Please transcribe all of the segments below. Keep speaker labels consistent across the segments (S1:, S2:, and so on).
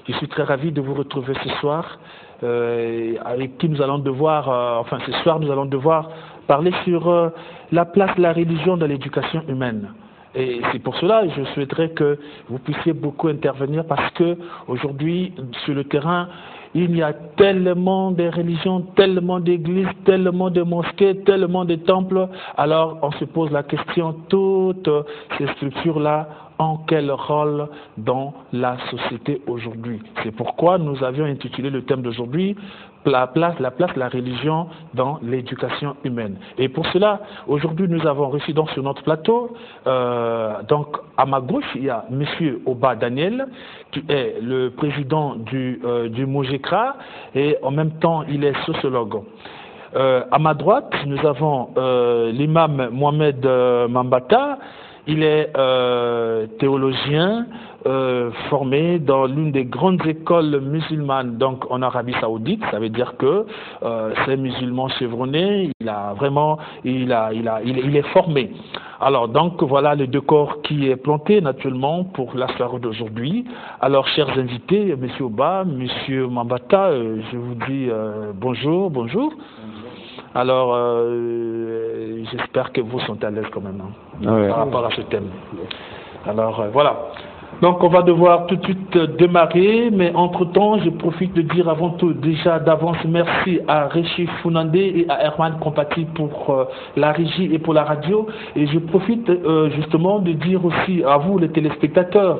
S1: Je suis très ravi de vous retrouver ce soir, avec qui nous allons devoir, enfin ce soir nous allons devoir parler sur la place de la religion dans l'éducation humaine. Et c'est pour cela que je souhaiterais que vous puissiez beaucoup intervenir parce que aujourd'hui, sur le terrain, il y a tellement de religions, tellement d'églises, tellement de mosquées, tellement de temples. Alors, on se pose la question, toutes ces structures-là, en quel rôle dans la société aujourd'hui? C'est pourquoi nous avions intitulé le thème d'aujourd'hui la place de la religion dans l'éducation humaine. Et pour cela, aujourd'hui, nous avons reçu donc sur notre plateau, donc à ma gauche, il y a M. Oba Daniel, qui est le président du Mojekra, et en même temps, il est sociologue. À ma droite, nous avons l'imam Mohamed Mambata. Il est théologien, formé dans l'une des grandes écoles musulmanes, donc en Arabie Saoudite. Ça veut dire que c'est musulman chevronné. Il a vraiment, il est formé. Alors donc voilà le décor qui est planté naturellement pour la soirée d'aujourd'hui. Alors chers invités, Monsieur Oba, Monsieur Mambata, je vous dis bonjour, bonjour. Alors, j'espère que vous sont à l'aise quand même par rapport à ce thème. Alors, voilà. Donc, on va devoir tout de suite démarrer, mais entre-temps, je profite de dire avant tout, déjà d'avance, merci à Réchi Founandé et à Herman Compati pour la régie et pour la radio. Et je profite justement de dire aussi à vous, les téléspectateurs,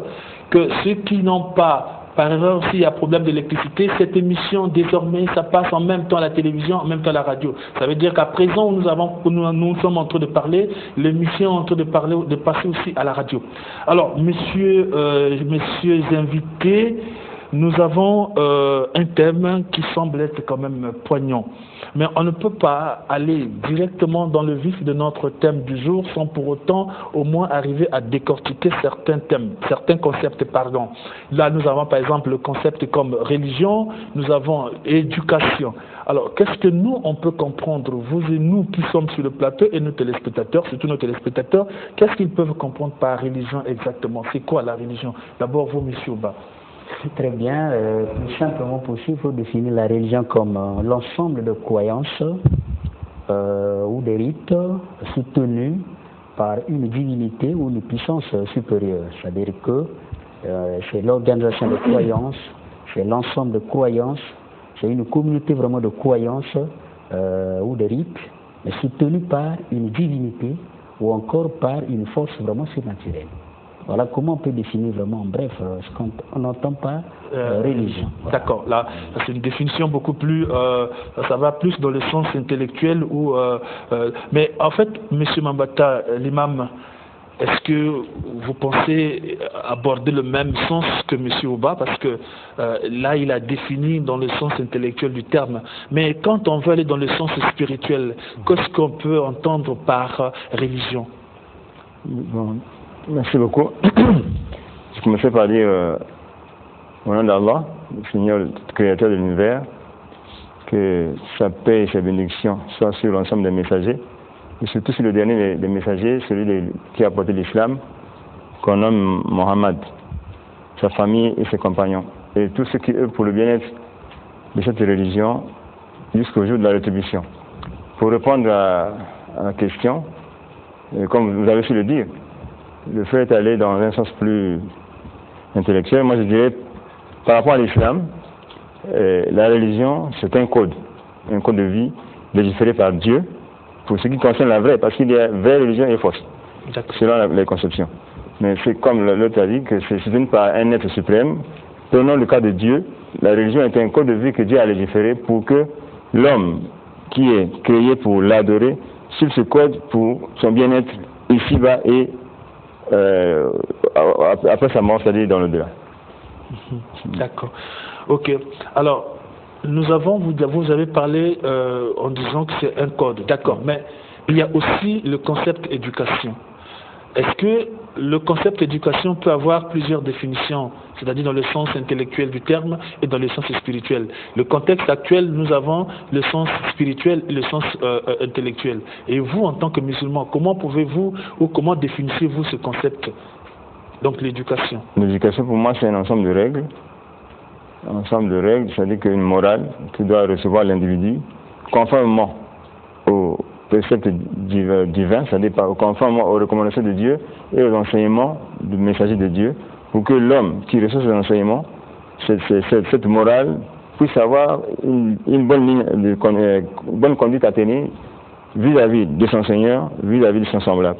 S1: que ceux qui n'ont pas par erreur, s'il y a problème d'électricité, cette émission, désormais, ça passe en même temps à la télévision, en même temps à la radio. Ça veut dire qu'à présent, nous sommes en train de parler, l'émission est en train de passer aussi à la radio. Alors, messieurs invités, nous avons un thème qui semble être quand même poignant. Mais on ne peut pas aller directement dans le vif de notre thème du jour sans pour autant au moins arriver à décortiquer certains concepts, pardon. Là, nous avons par exemple le concept comme religion, nous avons éducation. Alors, qu'est-ce que nous, on peut comprendre, vous et nous qui sommes sur le plateau et nos téléspectateurs, surtout nos téléspectateurs, qu'est-ce qu'ils peuvent comprendre par religion exactement? C'est quoi la religion? D'abord, vous, monsieur Oba.
S2: Très bien. Plus simplement possible, il faut définir la religion comme l'ensemble de croyances ou des rites soutenus par une divinité ou une puissance supérieure. C'est-à-dire que c'est l'organisation de croyances, c'est l'ensemble de croyances, c'est une communauté vraiment de croyances ou de rites, mais soutenus par une divinité ou encore par une force vraiment surnaturelle. Voilà comment on peut définir vraiment en bref ce qu'on n'entend pas religion. Voilà.
S1: D'accord, là c'est une définition beaucoup plus, ça va plus dans le sens intellectuel ou, mais en fait, Monsieur Mambata, l'imam, est-ce que vous pensez aborder le même sens que Monsieur Oba, parce que là il a défini dans le sens intellectuel du terme, mais quand on veut aller dans le sens spirituel, qu'est-ce qu'on peut entendre par religion?
S3: Bon. Merci beaucoup. Je commencerai par dire, au nom d'Allah, le Seigneur, le Créateur de l'univers, que sa paix et sa bénédiction soient sur l'ensemble des messagers, et surtout sur le dernier des messagers, celui qui a apporté l'islam, qu'on nomme Mohammed, sa famille et ses compagnons, et tous ceux qui œuvrent pour le bien-être de cette religion jusqu'au jour de la rétribution. Pour répondre à la question, comme vous avez su le dire, le fait d'aller dans un sens plus intellectuel, moi je dirais, par rapport à l'islam, la religion, c'est un code de vie légiféré par Dieu, pour ce qui concerne la vraie, parce qu'il y a vraie religion et fausse, selon les conceptions. Mais c'est comme l'autre a dit, que c'est soutenu par un être suprême. Prenons le cas de Dieu, la religion est un code de vie que Dieu a légiféré pour que l'homme qui est créé pour l'adorer, suive ce code pour son bien-être ici-bas et après sa mort, c'est-à-dire dans l'au-delà.
S1: D'accord. Ok. Alors, vous avez parlé en disant que c'est un code. D'accord. Mais il y a aussi le concept éducation. Est-ce que le concept éducation peut avoir plusieurs définitions, c'est-à-dire dans le sens intellectuel du terme et dans le sens spirituel? Le contexte actuel, nous avons le sens spirituel et le sens intellectuel. Et vous, en tant que musulman, comment pouvez-vous ou comment définissez-vous ce concept, donc l'éducation?
S3: L'éducation, pour moi, c'est un ensemble de règles un ensemble de règles, c'est-à-dire qu'une morale qui doit recevoir l'individu conformément aux préceptes divins, c'est-à-dire conformément aux recommandations de Dieu et aux enseignements du messager de Dieu, pour que l'homme qui reçoit ces enseignements, cette morale, puisse avoir une bonne conduite à tenir vis-à-vis de son Seigneur, vis-à-vis de son semblable.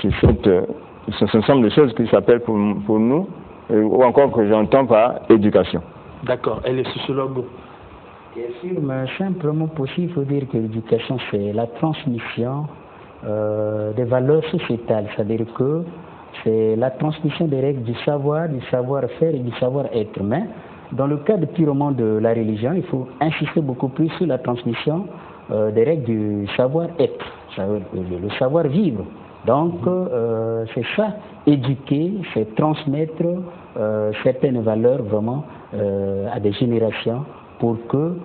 S3: C'est ce ensemble de choses qui s'appellent pour nous, ou encore que j'entends par éducation.
S1: D'accord, elle est sociologue.
S2: Bien sûr, mais simplement possible, il faut dire que l'éducation, c'est la transmission des valeurs sociétales, c'est-à-dire que c'est la transmission des règles du savoir-faire et du savoir-être. Mais dans le cadre purement de la religion, il faut insister beaucoup plus sur la transmission des règles du savoir-être, le savoir-vivre. Donc, c'est ça, éduquer, c'est transmettre certaines valeurs vraiment à des générations pour que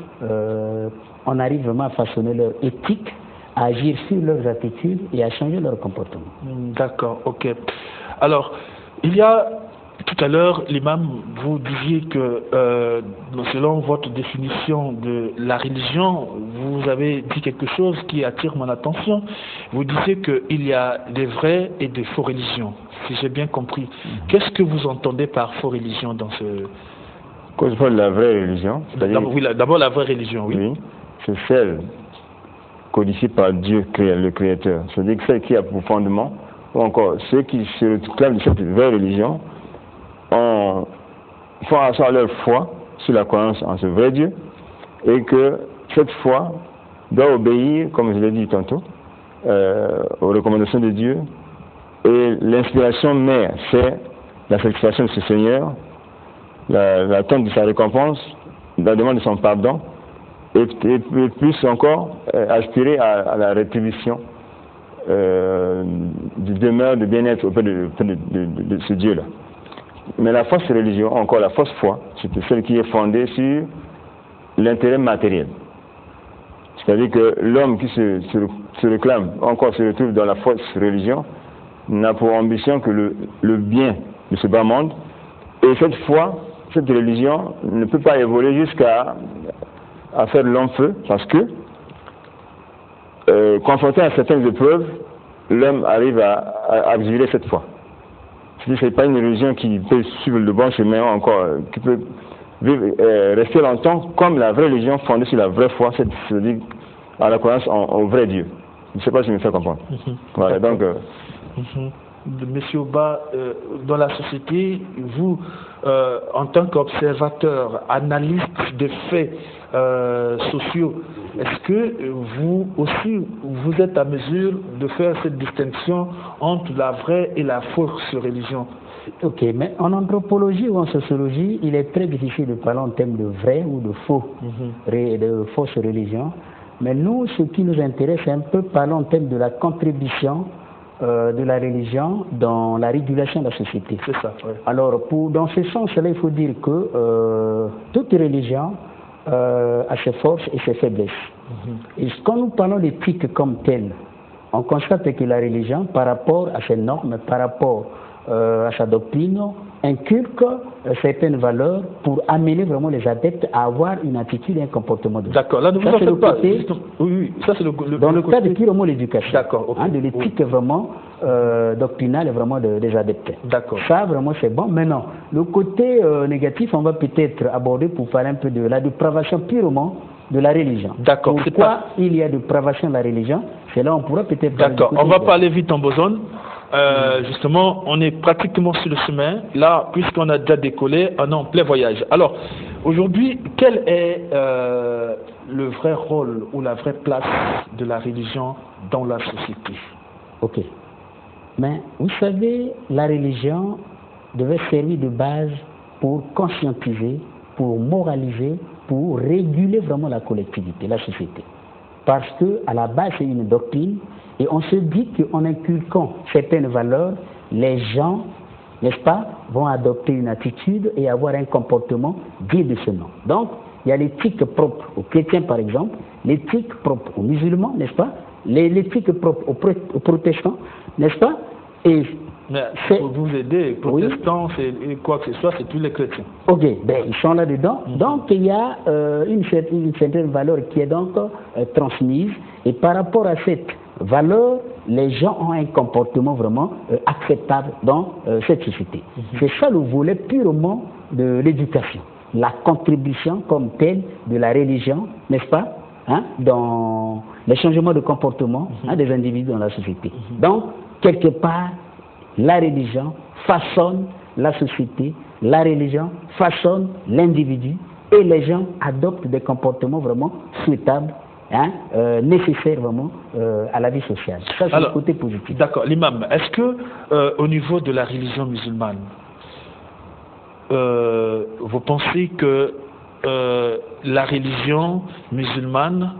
S2: on arrive vraiment à façonner leur éthique, à agir sur leurs attitudes et à changer leur comportement.
S1: D'accord, ok. Alors, il y a tout à l'heure, l'imam, vous disiez que selon votre définition de la religion, vous avez dit quelque chose qui attire mon attention. Vous disiez qu'il y a des vraies et des fausses religions, si j'ai bien compris. Qu'est-ce que vous entendez par faux religion dans ce...
S3: Quand je parle de la vraie religion,
S1: d'abord la vraie religion, oui.
S3: Oui, c'est celle codifiée par Dieu, le Créateur. C'est-à-dire que celle qui a pour fondement, ou encore ceux qui se réclament de cette vraie religion, font asseoir leur foi sur la croyance en ce vrai Dieu, et que cette foi doit obéir, comme je l'ai dit tantôt, aux recommandations de Dieu, et l'inspiration mère, c'est la satisfaction de ce Seigneur, l'attente de sa récompense, la demande de son pardon, et plus encore aspirer à la rétribution du demeure de bien-être auprès de ce Dieu-là. Mais la fausse religion, encore la fausse foi, c'est celle qui est fondée sur l'intérêt matériel. C'est-à-dire que l'homme qui se réclame, encore se retrouve dans la fausse religion, n'a pour ambition que le bien de ce bas monde. Et cette foi, cette religion ne peut pas évoluer jusqu'à faire long feu, parce que, confronté à certaines épreuves, l'homme arrive à vivre cette foi. Ce n'est pas une religion qui peut suivre le bon chemin, encore, qui peut rester longtemps comme la vraie religion fondée sur la vraie foi, c'est-à-dire à la croyance au vrai Dieu. Je ne sais pas si je me fais comprendre. Voilà, donc...
S1: Monsieur Oba, dans la société, vous, en tant qu'observateur, analyste des faits sociaux, est-ce que vous aussi, vous êtes à mesure de faire cette distinction entre la vraie et la fausse religion?
S2: Ok, mais en anthropologie ou en sociologie, il est très difficile de parler en termes de vrai ou de faux, de fausse religion. Mais nous, ce qui nous intéresse, c'est un peu parler en termes de la contribution de la religion dans la régulation de la société.
S1: C'est ça. Ouais.
S2: Alors, dans ce sens-là, il faut dire que toute religion a ses forces et ses faiblesses. Et quand nous parlons d'éthique comme telle, on constate que la religion, par rapport à ses normes, par rapport à sa doctrine, inculque certaines valeurs pour amener vraiment les adeptes à avoir une attitude et un comportement de vie.
S1: D'accord, là ne vous en faites pas. Oui, ça c'est
S2: dans le cadre purement de l'éducation.
S1: D'accord, okay.
S2: De l'éthique vraiment doctrinale et vraiment des adeptes.
S1: D'accord.
S2: Ça vraiment c'est bon. Maintenant, le côté négatif, on va peut-être aborder pour parler un peu de la dépravation purement de la religion.
S1: D'accord.
S2: Pourquoi il y a dépravation de la religion? C'est là on pourra peut-être parler.
S1: D'accord, on va parler vite en besogne. Justement, on est pratiquement sur le chemin. Là, puisqu'on a déjà décollé, on est en plein voyage. Alors, aujourd'hui, quel est le vrai rôle ou la vraie place de la religion dans la société?
S2: Ok. Mais vous savez, la religion devait servir de base pour conscientiser, pour moraliser, pour réguler vraiment la collectivité, la société. Parce que à la base, c'est une doctrine. Et on se dit qu'en inculquant certaines valeurs, les gens, n'est-ce pas, vont adopter une attitude et avoir un comportement digne de ce nom. Donc, il y a l'éthique propre aux chrétiens, par exemple, l'éthique propre aux musulmans, n'est-ce pas, l'éthique propre aux protestants, n'est-ce pas, et
S1: Mais pour vous aider, protestants et quoi que ce soit, c'est tous les chrétiens.
S2: Ok, ben, ils sont là-dedans. Donc il y a une certaine valeur qui est donc transmise. Et par rapport à cette valeur, les gens ont un comportement vraiment acceptable dans cette société. C'est ça le volet purement de l'éducation. La contribution comme telle de la religion, n'est-ce pas, hein, dans les changements de comportement des individus dans la société. Donc, quelque part, la religion façonne la société, la religion façonne l'individu et les gens adoptent des comportements vraiment souhaitables, hein, nécessaires vraiment à la vie sociale. Ça, c'est le côté positif.
S1: D'accord. L'imam, est-ce que au niveau de la religion musulmane, vous pensez que la religion musulmane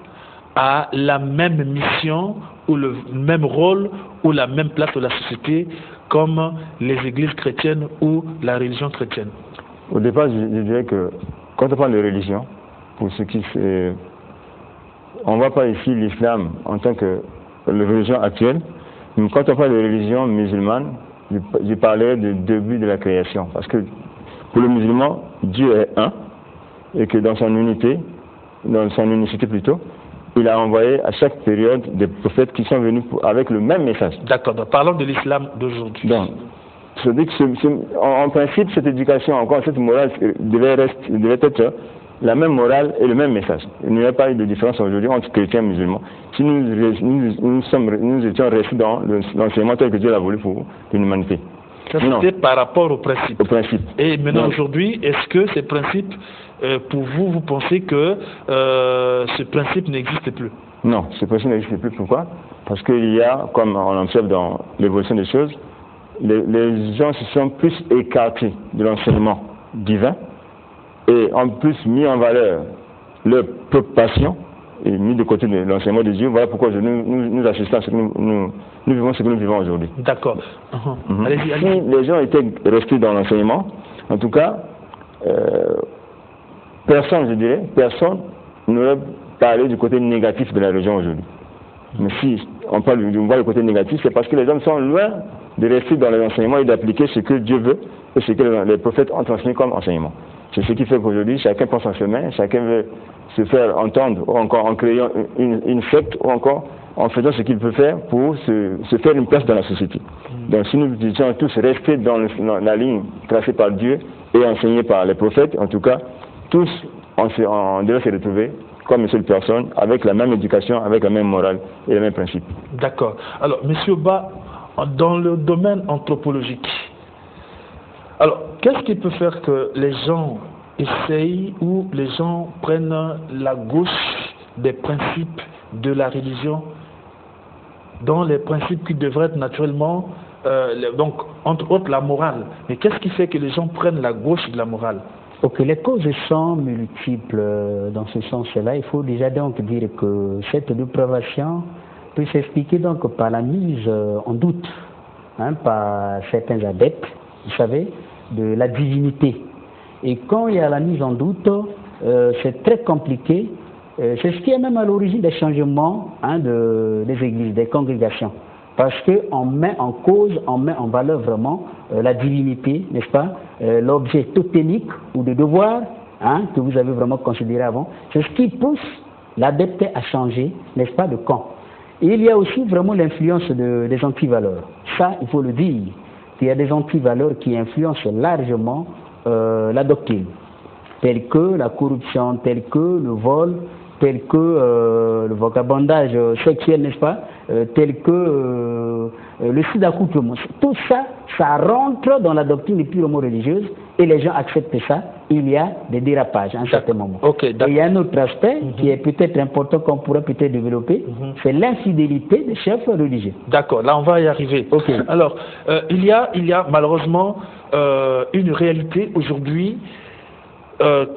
S1: a la même mission ou le même rôle ou la même place dans la société comme les églises chrétiennes ou la religion chrétienne?
S3: Au départ, je dirais que quand on parle de religion, pour ce qui c'est, on ne voit pas ici l'islam en tant que religion actuelle, mais quand on parle de religion musulmane, je parlais du début de la création, parce que pour le musulman, Dieu est un, et que dans son unité, dans son unicité plutôt, il a envoyé à chaque période des prophètes qui sont venus avec le même message.
S1: D'accord, donc parlons de l'islam d'aujourd'hui.
S3: Donc, je dis que en principe, cette éducation, encore cette morale, devait être la même morale et le même message. Il n'y a pas eu de différence aujourd'hui entre chrétiens et musulmans. Si nous étions restés dans l'enseignement tel que Dieu l'a voulu pour l'humanité.
S1: Ça, c'était par rapport au principe.
S3: Au principe.
S1: Et maintenant, aujourd'hui, est-ce que ces principes, pour vous, vous pensez que ce principe n'existe plus?
S3: Non, ce principe n'existe plus. Pourquoi? Parce qu'il y a, comme on observe dans l'évolution des choses, les gens se sont plus écartés de l'enseignement divin et ont plus mis en valeur leur propre passion et mis de côté de l'enseignement de Dieu. Voilà pourquoi nous assistons à ce que nous vivons ce que nous vivons aujourd'hui.
S1: D'accord.
S3: Allez-y. Si les gens étaient restés dans l'enseignement, en tout cas, personne n'aurait parlé du côté négatif de la religion aujourd'hui. Mais si on voit le côté négatif, c'est parce que les hommes sont loin de rester dans les enseignements et d'appliquer ce que Dieu veut et ce que les prophètes ont transmis comme enseignement. C'est ce qui fait qu'aujourd'hui, chacun prend son chemin, chacun veut se faire entendre, ou encore en créant une secte, ou encore en faisant ce qu'il peut faire pour se faire une place dans la société. Donc si nous étions tous restés dans la ligne tracée par Dieu et enseignée par les prophètes, en tout cas, tous on devait se retrouver comme une seule personne, avec la même éducation, avec la même morale et les mêmes principes.
S1: D'accord. Alors, Monsieur Ba, dans le domaine anthropologique, alors, qu'est-ce qui peut faire que les gens essayent ou les gens prennent la gauche des principes de la religion, dans les principes qui devraient être naturellement, donc, entre autres, la morale. Mais qu'est-ce qui fait que les gens prennent la gauche de la morale?
S2: Ok, les causes sont multiples dans ce sens-là. Il faut déjà donc dire que cette dépravation peut s'expliquer donc par la mise en doute par certains adeptes, vous savez, de la divinité. Et quand il y a la mise en doute, c'est très compliqué. C'est ce qui est même à l'origine des changements des églises, des congrégations. Parce qu'on met en cause, on met en valeur vraiment la divinité, n'est-ce pas, l'objet totémique ou de devoir que vous avez vraiment considéré avant. C'est ce qui pousse l'adepte à changer, n'est-ce pas, de camp. Et il y a aussi vraiment l'influence des antivaleurs. Ça, il faut le dire. Il y a des antivaleurs qui influencent largement la doctrine, telles que la corruption, telles que le vol, tel que le vagabondage sexuel, n'est-ce pas, tel que le sida-accouplement. Tout ça, ça rentre dans la doctrine purement religieuse et les gens acceptent ça. Il y a des dérapages à un certain moment.
S1: Okay,
S2: et il y a un autre aspect qui est peut-être important qu'on pourrait peut-être développer, c'est l'infidélité des chefs religieux.
S1: D'accord, là on va y arriver.
S2: Okay.
S1: Alors, il y a malheureusement une réalité aujourd'hui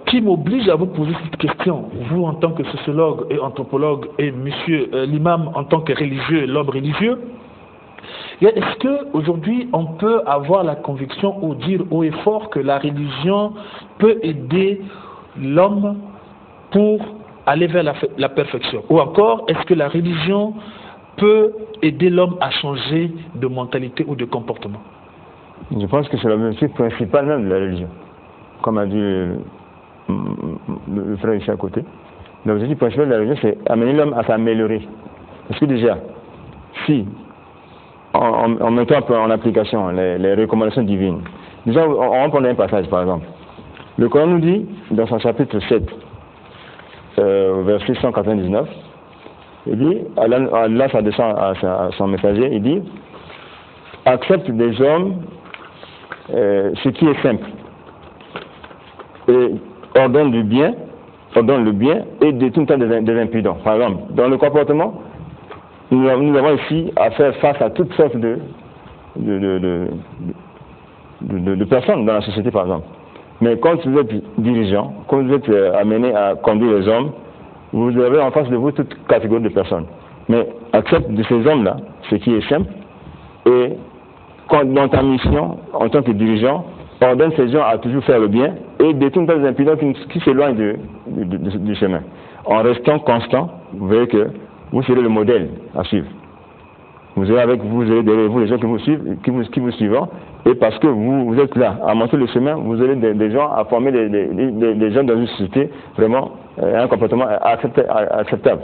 S1: qui m'oblige à vous poser cette question, vous en tant que sociologue et anthropologue et monsieur l'imam en tant que religieux, l'homme religieux, est-ce qu'aujourd'hui on peut avoir la conviction ou dire haut et fort que la religion peut aider l'homme pour aller vers la perfection? Ou encore, est-ce que la religion peut aider l'homme à changer de mentalité ou de comportement?
S3: Je pense que c'est l'objectif principal même de la religion. Comme a dit le frère ici à côté. L'objectif principal de la religion, c'est amener l'homme à s'améliorer. Parce que déjà, si, en mettant en application les recommandations divines, déjà, on va prendre un passage par exemple. Le Coran nous dit, dans son chapitre 7, verset 199, il dit, Allah ça descend à son messager, il dit, accepte des hommes ce qui est simple, et ordonne le bien et détourne des impudents. Par exemple, dans le comportement, nous avons ici à faire face à toutes sortes de personnes dans la société, par exemple. Mais quand vous êtes dirigeant, quand vous êtes amené à conduire les hommes, vous avez en face de vous toute catégorie de personnes. Mais accepte de ces hommes-là ce qui est simple, et dans ta mission, en tant que dirigeant, ordonne ces gens à toujours faire le bien et détourne les impudents qui s'éloignent du chemin. En restant constant, vous verrez que vous serez le modèle à suivre. Vous aurez derrière vous les gens qui vous suivront, et parce que vous êtes là à montrer le chemin, vous aurez des gens à former des gens dans une société vraiment un comportement acceptable.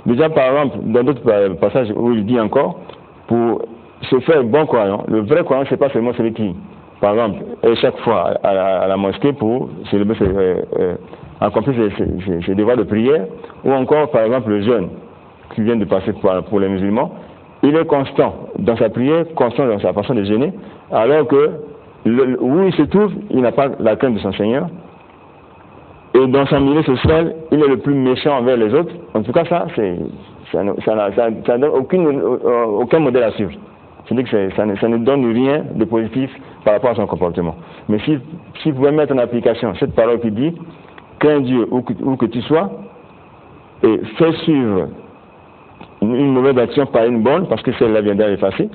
S3: Déjà par exemple, dans d'autres passages où il dit encore, pour se faire bon croyant, le vrai croyant c'est pas seulement celui qui, par exemple, est chaque fois à la mosquée pour accomplir ses devoirs de prière, ou encore par exemple le jeûne qui vient de passer pour les musulmans, il est constant dans sa prière, constant dans sa façon de jeûner, alors que où il se trouve, il n'a pas la crainte de son Seigneur, et dans son milieu social, il est le plus méchant envers les autres. En tout cas, ça n'a aucun modèle à suivre. C'est-à-dire que ça ne donne rien de positif par rapport à son comportement. Mais si vous pouvez mettre en application cette parole qui dit « Crains Dieu où que tu sois et fais suivre une mauvaise action par une bonne, parce que celle-là viendra effacer,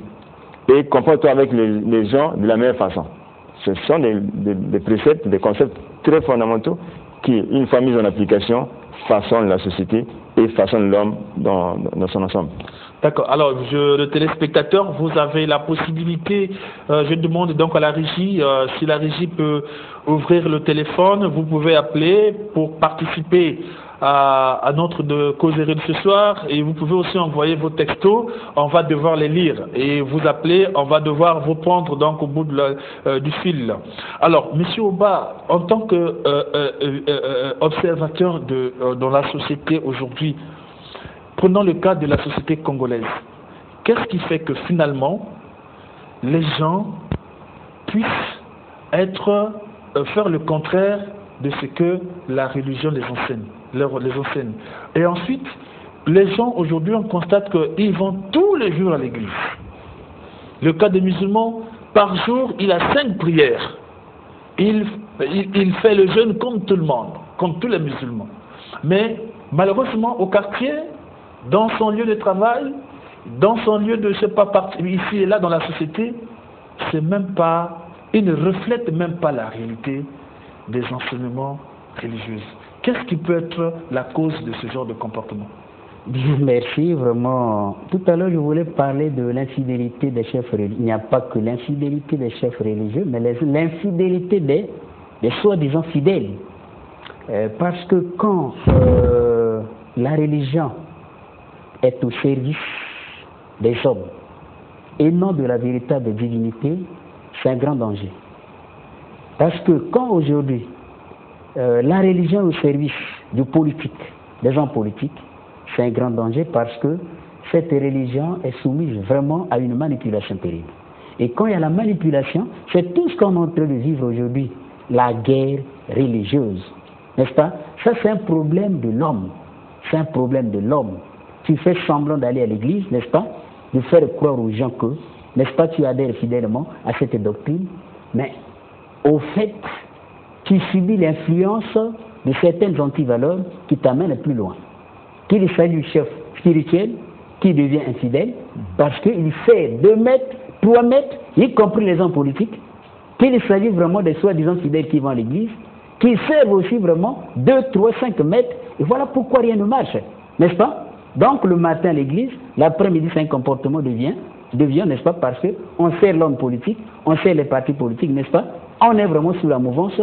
S3: et comporte-toi avec les gens de la meilleure façon. » Ce sont des préceptes, des concepts très fondamentaux qui, une fois mis en application, façonnent la société et façonnent l'homme dans son ensemble.
S1: D'accord. Alors, le téléspectateur, vous avez la possibilité, je demande donc à la régie, si la régie peut ouvrir le téléphone, vous pouvez appeler pour participer à notre causerie de ce soir, et vous pouvez aussi envoyer vos textos, on va devoir les lire, et vous appeler, on va devoir vous prendre donc au bout du fil. Alors, Monsieur Oba, en tant que observateur dans la société aujourd'hui, prenons le cas de la société congolaise. Qu'est-ce qui fait que finalement, les gens puissent faire le contraire de ce que la religion les enseigne. Et ensuite, les gens aujourd'hui, on constate qu'ils vont tous les jours à l'église. Le cas des musulmans, par jour, il a 5 prières. Il fait le jeûne comme tout le monde, comme tous les musulmans. Mais malheureusement, au quartier, dans son lieu de travail, dans son lieu de, je sais pas, ici et là dans la société, il ne reflète même pas la réalité des enseignements religieux. Qu'est-ce qui peut être la cause de ce genre de comportement?
S2: Bien, merci, vraiment. Tout à l'heure, je voulais parler de l'infidélité des chefs religieux. Il n'y a pas que l'infidélité des chefs religieux, mais l'infidélité des soi-disant fidèles. Parce que quand la religion est au service des hommes et non de la véritable divinité, c'est un grand danger. Parce que quand aujourd'hui, la religion est au service du politique, des hommes politiques, c'est un grand danger parce que cette religion est soumise vraiment à une manipulation terrible. Et quand il y a la manipulation, c'est tout ce qu'on est en train de vivre aujourd'hui, la guerre religieuse. N'est-ce pas? Ça, c'est un problème de l'homme. C'est un problème de l'homme. Tu fais semblant d'aller à l'église, n'est-ce pas? De faire croire aux gens que, n'est-ce pas, tu adhères fidèlement à cette doctrine, mais au fait, tu subis l'influence de certaines antivaleurs qui t'amènent plus loin. Qu'il s'agit du chef spirituel qui devient infidèle parce qu'il fait 2 mètres, 3 mètres, y compris les hommes politiques, qu'il s'agit vraiment des soi-disant fidèles qui vont à l'église, qui servent aussi vraiment 2, 3, 5 mètres, et voilà pourquoi rien ne marche, n'est-ce pas? Donc le matin à l'église, l'après-midi c'est un comportement devient devient, n'est-ce pas, parce qu'on sert l'homme politique, on sert les partis politiques, n'est-ce pas, on est vraiment sous la mouvance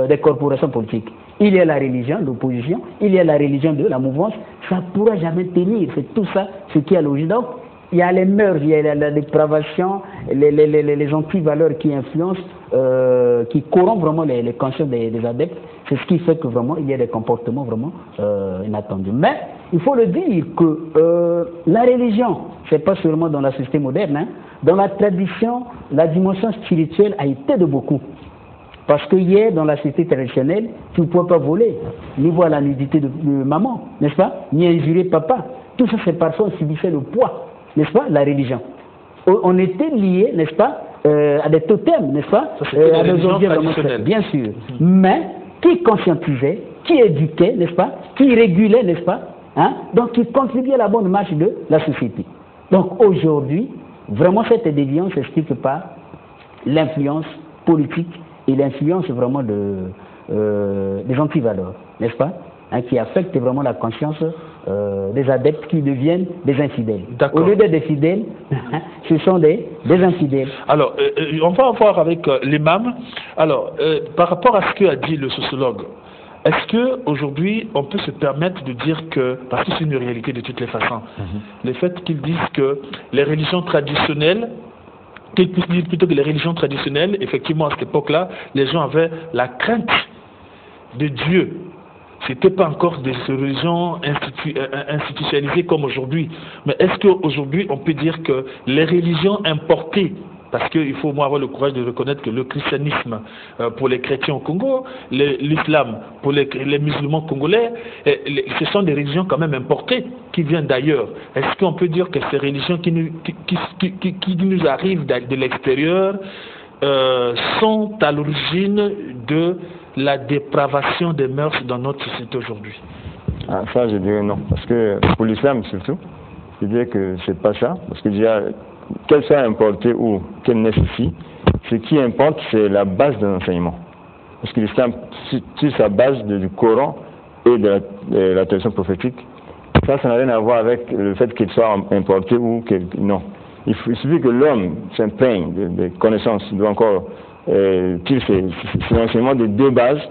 S2: des corporations politiques. Il y a la religion, l'opposition, il y a la religion de la mouvance, ça ne pourra jamais tenir, c'est tout ça ce qui est à l'origine. Donc, il y a les mœurs, il y a la dépravation, les antivaleurs qui influencent, qui corrompent vraiment les consciences des adeptes. C'est ce qui fait que vraiment il y a des comportements vraiment inattendus. Mais il faut le dire que la religion, c'est pas seulement dans la société moderne, hein, dans la tradition, la dimension spirituelle a été de beaucoup. Parce que hier, dans la société traditionnelle, tu ne pouvais pas voler, ni voir la nudité de maman, n'est-ce pas, ni injurer papa. Tout ça, c'est parce qu'on subissait le poids, n'est-ce pas, la religion. On était liés, n'est-ce pas, à des totems, n'est-ce pas, à des objets traditionnels, bien sûr. Mais qui conscientisait, qui éduquait, n'est-ce pas, qui régulait, n'est-ce pas, hein, donc qui contribuait à la bonne marche de la société. Donc aujourd'hui, vraiment cette déviance s'explique par l'influence politique et l'influence vraiment des antivaleurs, n'est-ce pas, hein, qui affectent vraiment la conscience des adeptes qui deviennent des infidèles. Au lieu d'être des fidèles, ce sont des infidèles.
S1: Alors, on va voir avec l'imam. Alors, par rapport à ce qu'a dit le sociologue, est-ce qu'aujourd'hui, on peut se permettre de dire que, parce que c'est une réalité de toutes les façons, le fait qu'ils disent que les religions traditionnelles, qu'ils puissent dire plutôt que les religions traditionnelles, effectivement, à cette époque-là, les gens avaient la crainte de Dieu. Ce n'était pas encore des religions institutionnalisées comme aujourd'hui. Mais est-ce qu'aujourd'hui, on peut dire que les religions importées, parce qu'il faut avoir le courage de reconnaître que le christianisme pour les chrétiens au Congo, l'islam pour les musulmans congolais, ce sont des religions quand même importées qui viennent d'ailleurs. Est-ce qu'on peut dire que ces religions qui nous arrivent de l'extérieur sont à l'origine de la dépravation des mœurs dans notre société aujourd'hui?
S3: Ah, ça, je dirais non. Parce que pour l'islam surtout, je dirais que c'est pas ça. Parce que déjà, qu'elle soit importée ou qu'elle naisse ici, ce qui importe, c'est la base de l'enseignement. Parce que l'islam, sur sa base du Coran et de la tradition prophétique, ça n'a rien à voir avec le fait qu'il soit importé ou que non. Il suffit que l'homme s'imprègne de connaissances, doit encore tire ses enseignements de deux bases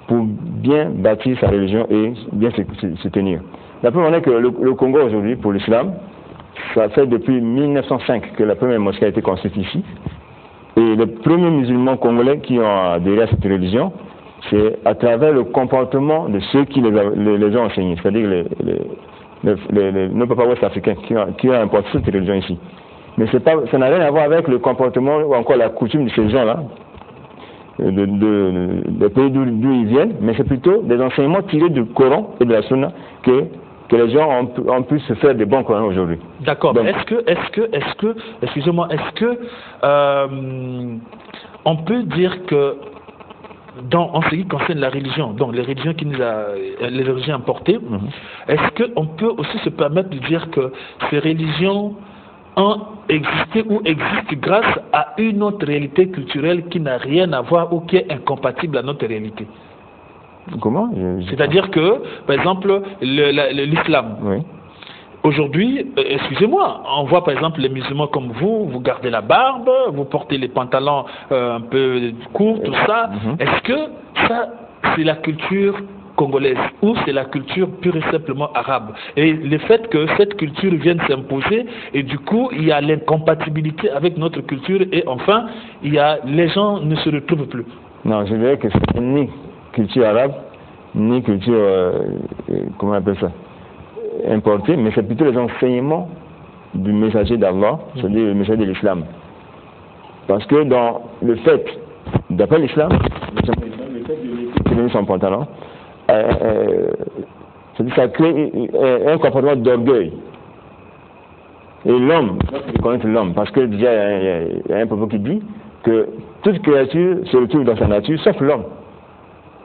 S3: pour bien bâtir sa religion et bien se tenir. La preuve en est que le Congo aujourd'hui, pour l'islam, ça fait depuis 1905 que la première mosquée a été construite ici. Et les premiers musulmans congolais qui ont adhéré à cette religion, c'est à travers le comportement de ceux qui les ont enseignés, c'est-à-dire nos papas ouest-africains qui ont importé cette religion ici. Mais ça n'a rien à voir avec le comportement ou encore la coutume de ces gens-là, des pays d'où ils viennent, mais c'est plutôt des enseignements tirés du Coran et de la Sunna que les gens ont pu se faire des bons Corans aujourd'hui.
S1: D'accord. Excusez-moi, est-ce que on peut dire que en ce qui concerne la religion, donc les religions les religions importées, est-ce qu'on peut aussi se permettre de dire que ces religions ont existé ou existent grâce à une autre réalité culturelle qui n'a rien à voir ou qui est incompatible à notre réalité?
S3: Comment?
S1: C'est-à-dire que, par exemple, l'islam.
S3: Oui.
S1: Aujourd'hui, excusez-moi, on voit par exemple les musulmans comme vous gardez la barbe, vous portez les pantalons un peu courts, tout ça. Est-ce que ça, c'est la culture congolaise ou c'est la culture pure et simplement arabe? Et le fait que cette culture vienne s'imposer, et du coup, il y a l'incompatibilité avec notre culture, et enfin, les gens ne se retrouvent plus. Non,
S3: je dirais que c'est ni culture arabe, ni culture, comment on appelle ça, importée, mais c'est plutôt les enseignements du messager d'Allah, c'est-à-dire le messager de l'islam. Parce que dans le fait, d'après l'islam, le fait de laisser son pantalon, ça crée un comportement d'orgueil. Et l'homme, il faut connaître l'homme, parce que déjà il y a un propos qui dit que toute créature se retrouve dans sa nature, sauf l'homme.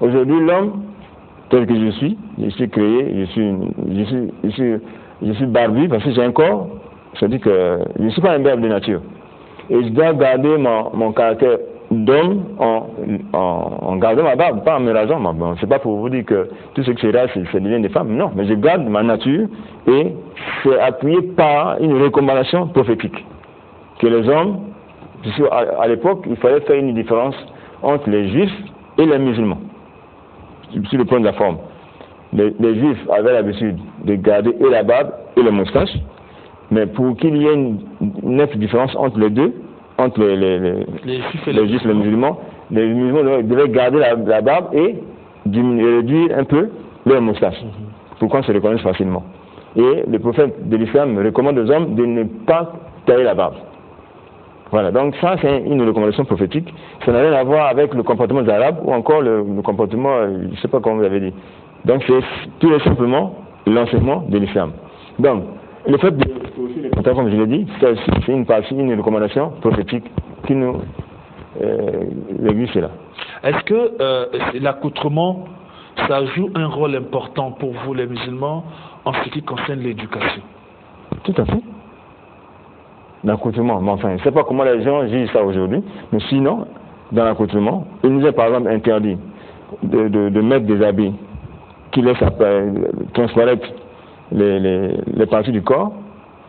S3: Aujourd'hui, l'homme, tel que je suis créé, je suis barbu parce que j'ai un corps, c'est-à-dire que je ne suis pas un verbe de nature. Et je dois garder mon caractère d'homme en gardant ma barbe, pas en me rasant. Bon, c'est pas pour vous dire que tout ce que c'est là, c'est devient des femmes. Non, mais je garde ma nature et c'est appuyé par une recommandation prophétique. que les hommes, à l'époque, il fallait faire une différence entre les juifs et les musulmans, sur le point de la forme. Les juifs avaient l'habitude de garder et la barbe et le moustache, mais pour qu'il y ait une nette différence entre les deux, entre les juifs et les musulmans devaient garder la barbe et réduire un peu leur moustache, pour qu'on se reconnaisse facilement. Et le prophète de l'islam recommande aux hommes de ne pas tailler la barbe. Voilà, donc ça c'est une recommandation prophétique. Ça n'a rien à voir avec le comportement des Arabes ou encore le comportement, je ne sais pas comment vous avez dit. Donc c'est tout simplement l'enseignement de l'islam. Donc, le fait de comme je l'ai dit, c'est une recommandation prophétique qui nous l'église est là.
S1: Est-ce que l'accoutrement, ça joue un rôle important pour vous les musulmans en ce qui concerne l'éducation?
S3: Tout à fait. L'accoutrement, mais enfin, je ne sais pas comment les gens jugent ça aujourd'hui, mais sinon, dans l'accoutrement, il nous est par exemple interdit de mettre des habits qui laissent transparaître les parties du corps,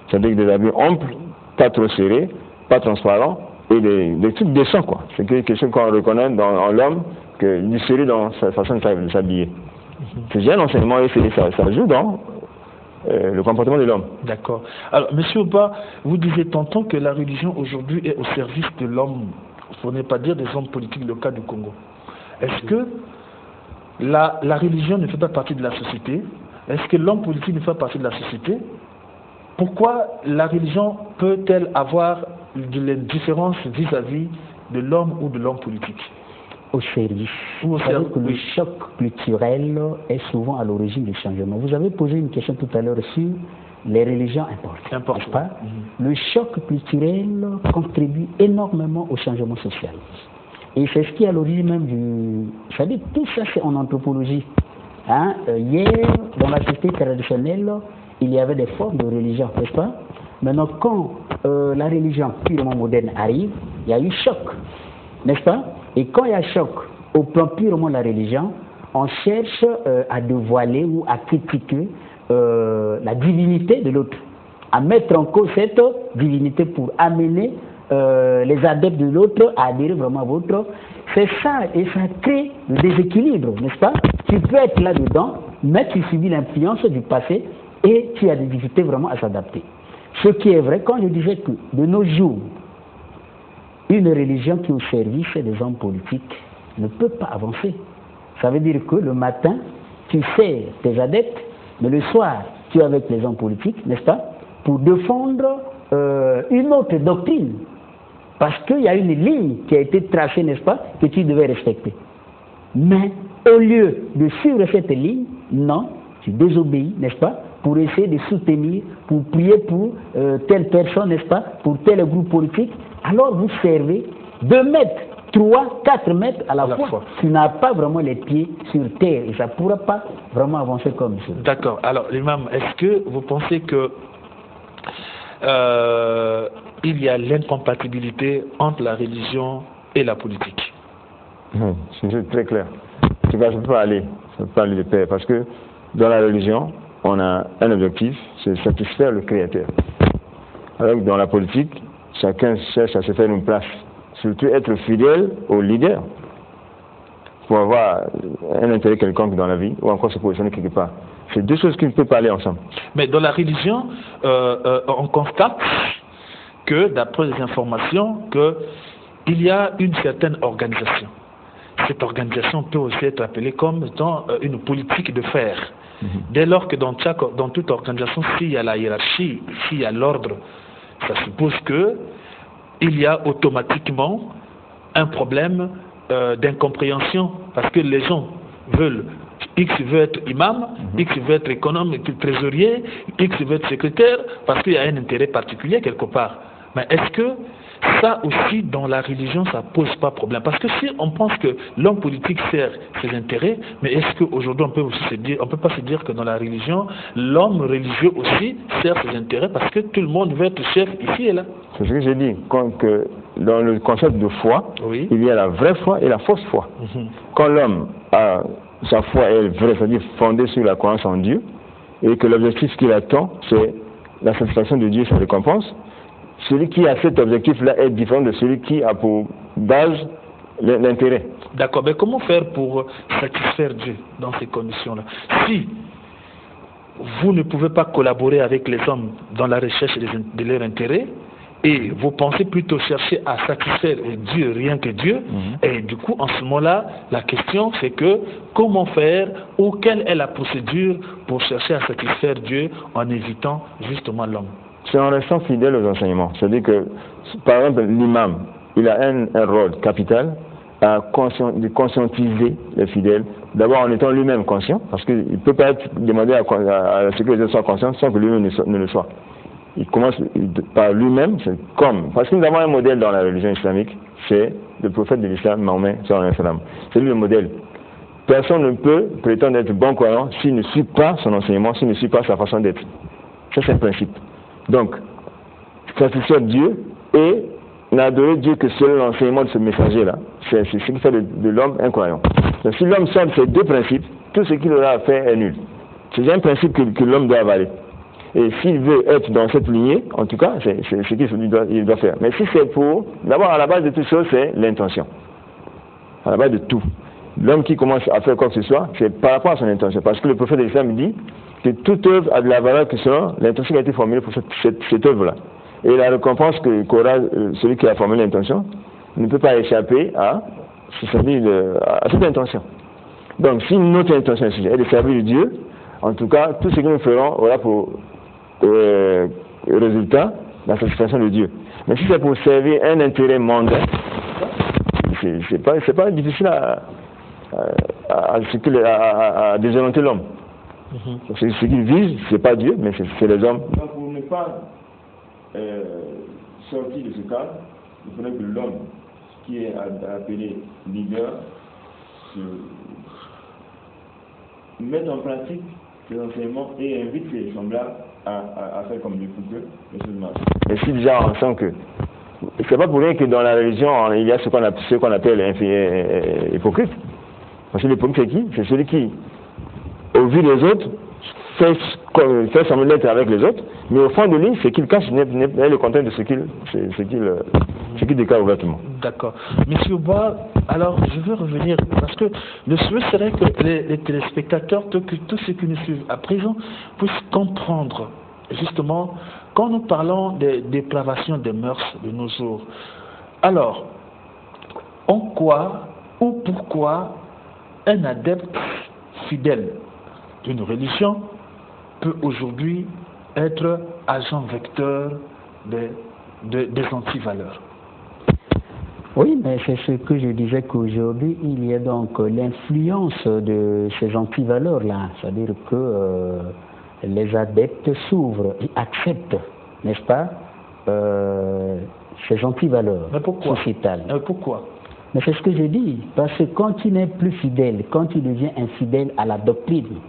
S3: c'est-à-dire des habits amples, pas trop serrés, pas transparents, et des trucs décents, quoi. C'est quelque chose qu'on reconnaît en l'homme, du serré dans sa façon de s'habiller. C'est déjà un enseignement et ça joue dans le comportement de l'homme.
S1: D'accord. Alors, Monsieur Oba, vous disiez tantôt que la religion aujourd'hui est au service de l'homme, pour ne pas dire des hommes politiques, le cas du Congo. Est-ce que la religion ne fait pas partie de la société? Est-ce que l'homme politique ne fait pas partie de la société? Pourquoi la religion peut-elle avoir des différences vis-à-vis de l'homme ou de l'homme politique?
S2: Au service. Vous savez que le choc culturel est souvent à l'origine du changement. Vous avez posé une question tout à l'heure sur les religions importantes. Pas? Le choc culturel contribue énormément au changement social. Et c'est ce qui est à l'origine même du... C'est-à-dire tout ça c'est en anthropologie. Hier, dans la société traditionnelle, il y avait des formes de religion, n'est-ce pas? Maintenant, quand la religion purement moderne arrive, il y a eu choc, n'est-ce pas? Et quand il y a choc au plan purement de la religion, on cherche à dévoiler ou à critiquer la divinité de l'autre, à mettre en cause cette divinité pour amener les adeptes de l'autre à adhérer vraiment à votre. C'est ça, et ça crée le déséquilibre, n'est-ce pas? Tu peux être là-dedans, mais tu subis l'influence du passé et tu as des difficultés vraiment à s'adapter. Ce qui est vrai, quand je disais que de nos jours, une religion qui est au service des hommes politiques ne peut pas avancer. Ça veut dire que le matin, tu sers tes adeptes, mais le soir, tu es avec les hommes politiques, n'est-ce pas, pour défendre une autre doctrine. Parce qu'il y a une ligne qui a été tracée, n'est-ce pas, que tu devais respecter. Mais au lieu de suivre cette ligne, non, tu désobéis, n'est-ce pas, pour essayer de soutenir, pour prier pour telle personne, n'est-ce pas, pour tel groupe politique. Alors vous servez 2 mètres, 3, 4 mètres à la fois. Tu n'as pas vraiment les pieds sur terre et ça ne pourra pas vraiment avancer comme ça.
S1: D'accord. Alors, l'imam, est-ce que vous pensez que il y a l'incompatibilité entre la religion et la politique?
S3: C'est très clair. En tout cas, je ne peux pas aller de pair parce que dans la religion, on a un objectif, c'est satisfaire le Créateur. Alors que dans la politique, chacun cherche à se faire une place, surtout être fidèle au leader pour avoir un intérêt quelconque dans la vie ou encore se positionner quelque part. C'est 2 choses qui ne peuvent pas aller ensemble.
S1: Mais dans la religion, on constate que, d'après les informations, qu'il y a une certaine organisation. Cette organisation peut aussi être appelée comme étant une politique de fer. Dès lors que dans toute organisation, s'il y a la hiérarchie, s'il y a l'ordre, ça suppose qu'il y a automatiquement un problème d'incompréhension, parce que les gens veulent, X veut être imam, X veut être économe, trésorier, X veut être secrétaire, parce qu'il y a un intérêt particulier quelque part. Mais est-ce que ça aussi, dans la religion, ça ne pose pas problème? Parce que si on pense que l'homme politique sert ses intérêts, mais est-ce qu'aujourd'hui, on peut pas se dire que dans la religion, l'homme religieux aussi sert ses intérêts parce que tout le monde veut être chef ici et là?
S3: C'est ce que j'ai dit. Que dans le concept de foi, oui, il y a la vraie foi et la fausse foi. Quand l'homme a sa foi est vraie, c'est-à-dire fondée sur la croyance en Dieu, et que l'objectif qu'il attend, c'est la satisfaction de Dieu et sa récompense, celui qui a cet objectif-là est différent de celui qui a pour base l'intérêt.
S1: D'accord, mais comment faire pour satisfaire Dieu dans ces conditions-là? Si vous ne pouvez pas collaborer avec les hommes dans la recherche de leur intérêt, et vous pensez plutôt chercher à satisfaire Dieu, rien que Dieu, et du coup, en ce moment-là, la question c'est que comment faire ou quelle est la procédure pour chercher à satisfaire Dieu en évitant justement l'homme?
S3: C'est en restant fidèle aux enseignements. C'est-à-dire que, par exemple, l'imam, il a un rôle capital de conscientiser les fidèles, d'abord en étant lui-même conscient, parce qu'il ne peut pas être demandé à ce que les autres soient conscients sans que lui-même ne le soit. Il commence par lui-même, c'est comme, parce que nous avons un modèle dans la religion islamique, c'est le prophète de l'islam, Mahomet, c'est lui le modèle. Personne ne peut prétendre être bon croyant s'il ne suit pas son enseignement, s'il ne suit pas sa façon d'être. Ça, c'est un principe. Donc, satisfaire Dieu et n'adorer Dieu que selon l'enseignement de ce messager-là, c'est ce qui fait de l'homme un croyant. Donc, si l'homme sort de ces deux principes, tout ce qu'il aura à faire est nul. C'est un principe que l'homme doit avaler. Et s'il veut être dans cette lignée, en tout cas, c'est ce qu'il doit faire. Mais si c'est pour... D'abord, à la base de toute chose, c'est l'intention. À la base de tout. L'homme qui commence à faire quoi que ce soit, c'est par rapport à son intention. Parce que le prophète de l'islam dit que toute œuvre a de la valeur que selon l'intention qui a été formulée pour cette œuvre-là. Et la récompense qu'aura celui qui a formulé l'intention ne peut pas échapper à cette intention. Donc, si notre intention est de servir Dieu, en tout cas, tout ce que nous ferons aura pour résultat la satisfaction de Dieu. Mais si c'est pour servir un intérêt mondain, c'est pas difficile à désorienter l'homme. Ce qu'il vise, c'est pas Dieu, mais c'est les hommes. Donc, pour ne pas sortir de ce cadre, il faudrait que l'homme qui est appelé leader mette en pratique ses enseignements et invite ses semblables à faire comme lui pour que les choses marchent. Et si déjà on sent que c'est pas pour rien que dans la religion il y a ce qu'on appelle hypocrite. Parce que l'hypocrite c'est qui? C'est celui qui, au vu des autres, fait semblant d'être avec les autres, mais au fond de lui, ce qu'il cache n'est le contraire de ce qu'il déclare ouvertement.
S1: D'accord. Monsieur Bois, alors je veux revenir, parce que le souhait serait que les téléspectateurs, tous ceux qui nous suivent à présent, puissent comprendre, justement, quand nous parlons des dépravations des mœurs de nos jours. Alors, en quoi ou pourquoi un adepte fidèle d'une religion peut aujourd'hui être agent vecteur des antivaleurs?
S2: Oui, mais c'est ce que je disais qu'aujourd'hui, il y a donc l'influence de ces antivaleurs-là. C'est-à-dire que les adeptes s'ouvrent et acceptent, n'est-ce pas, ces antivaleurs sociétales.
S1: Pourquoi?
S2: Mais c'est ce que je dis, parce que quand tu n'es plus fidèle, quand tu deviens infidèle à la doctrine,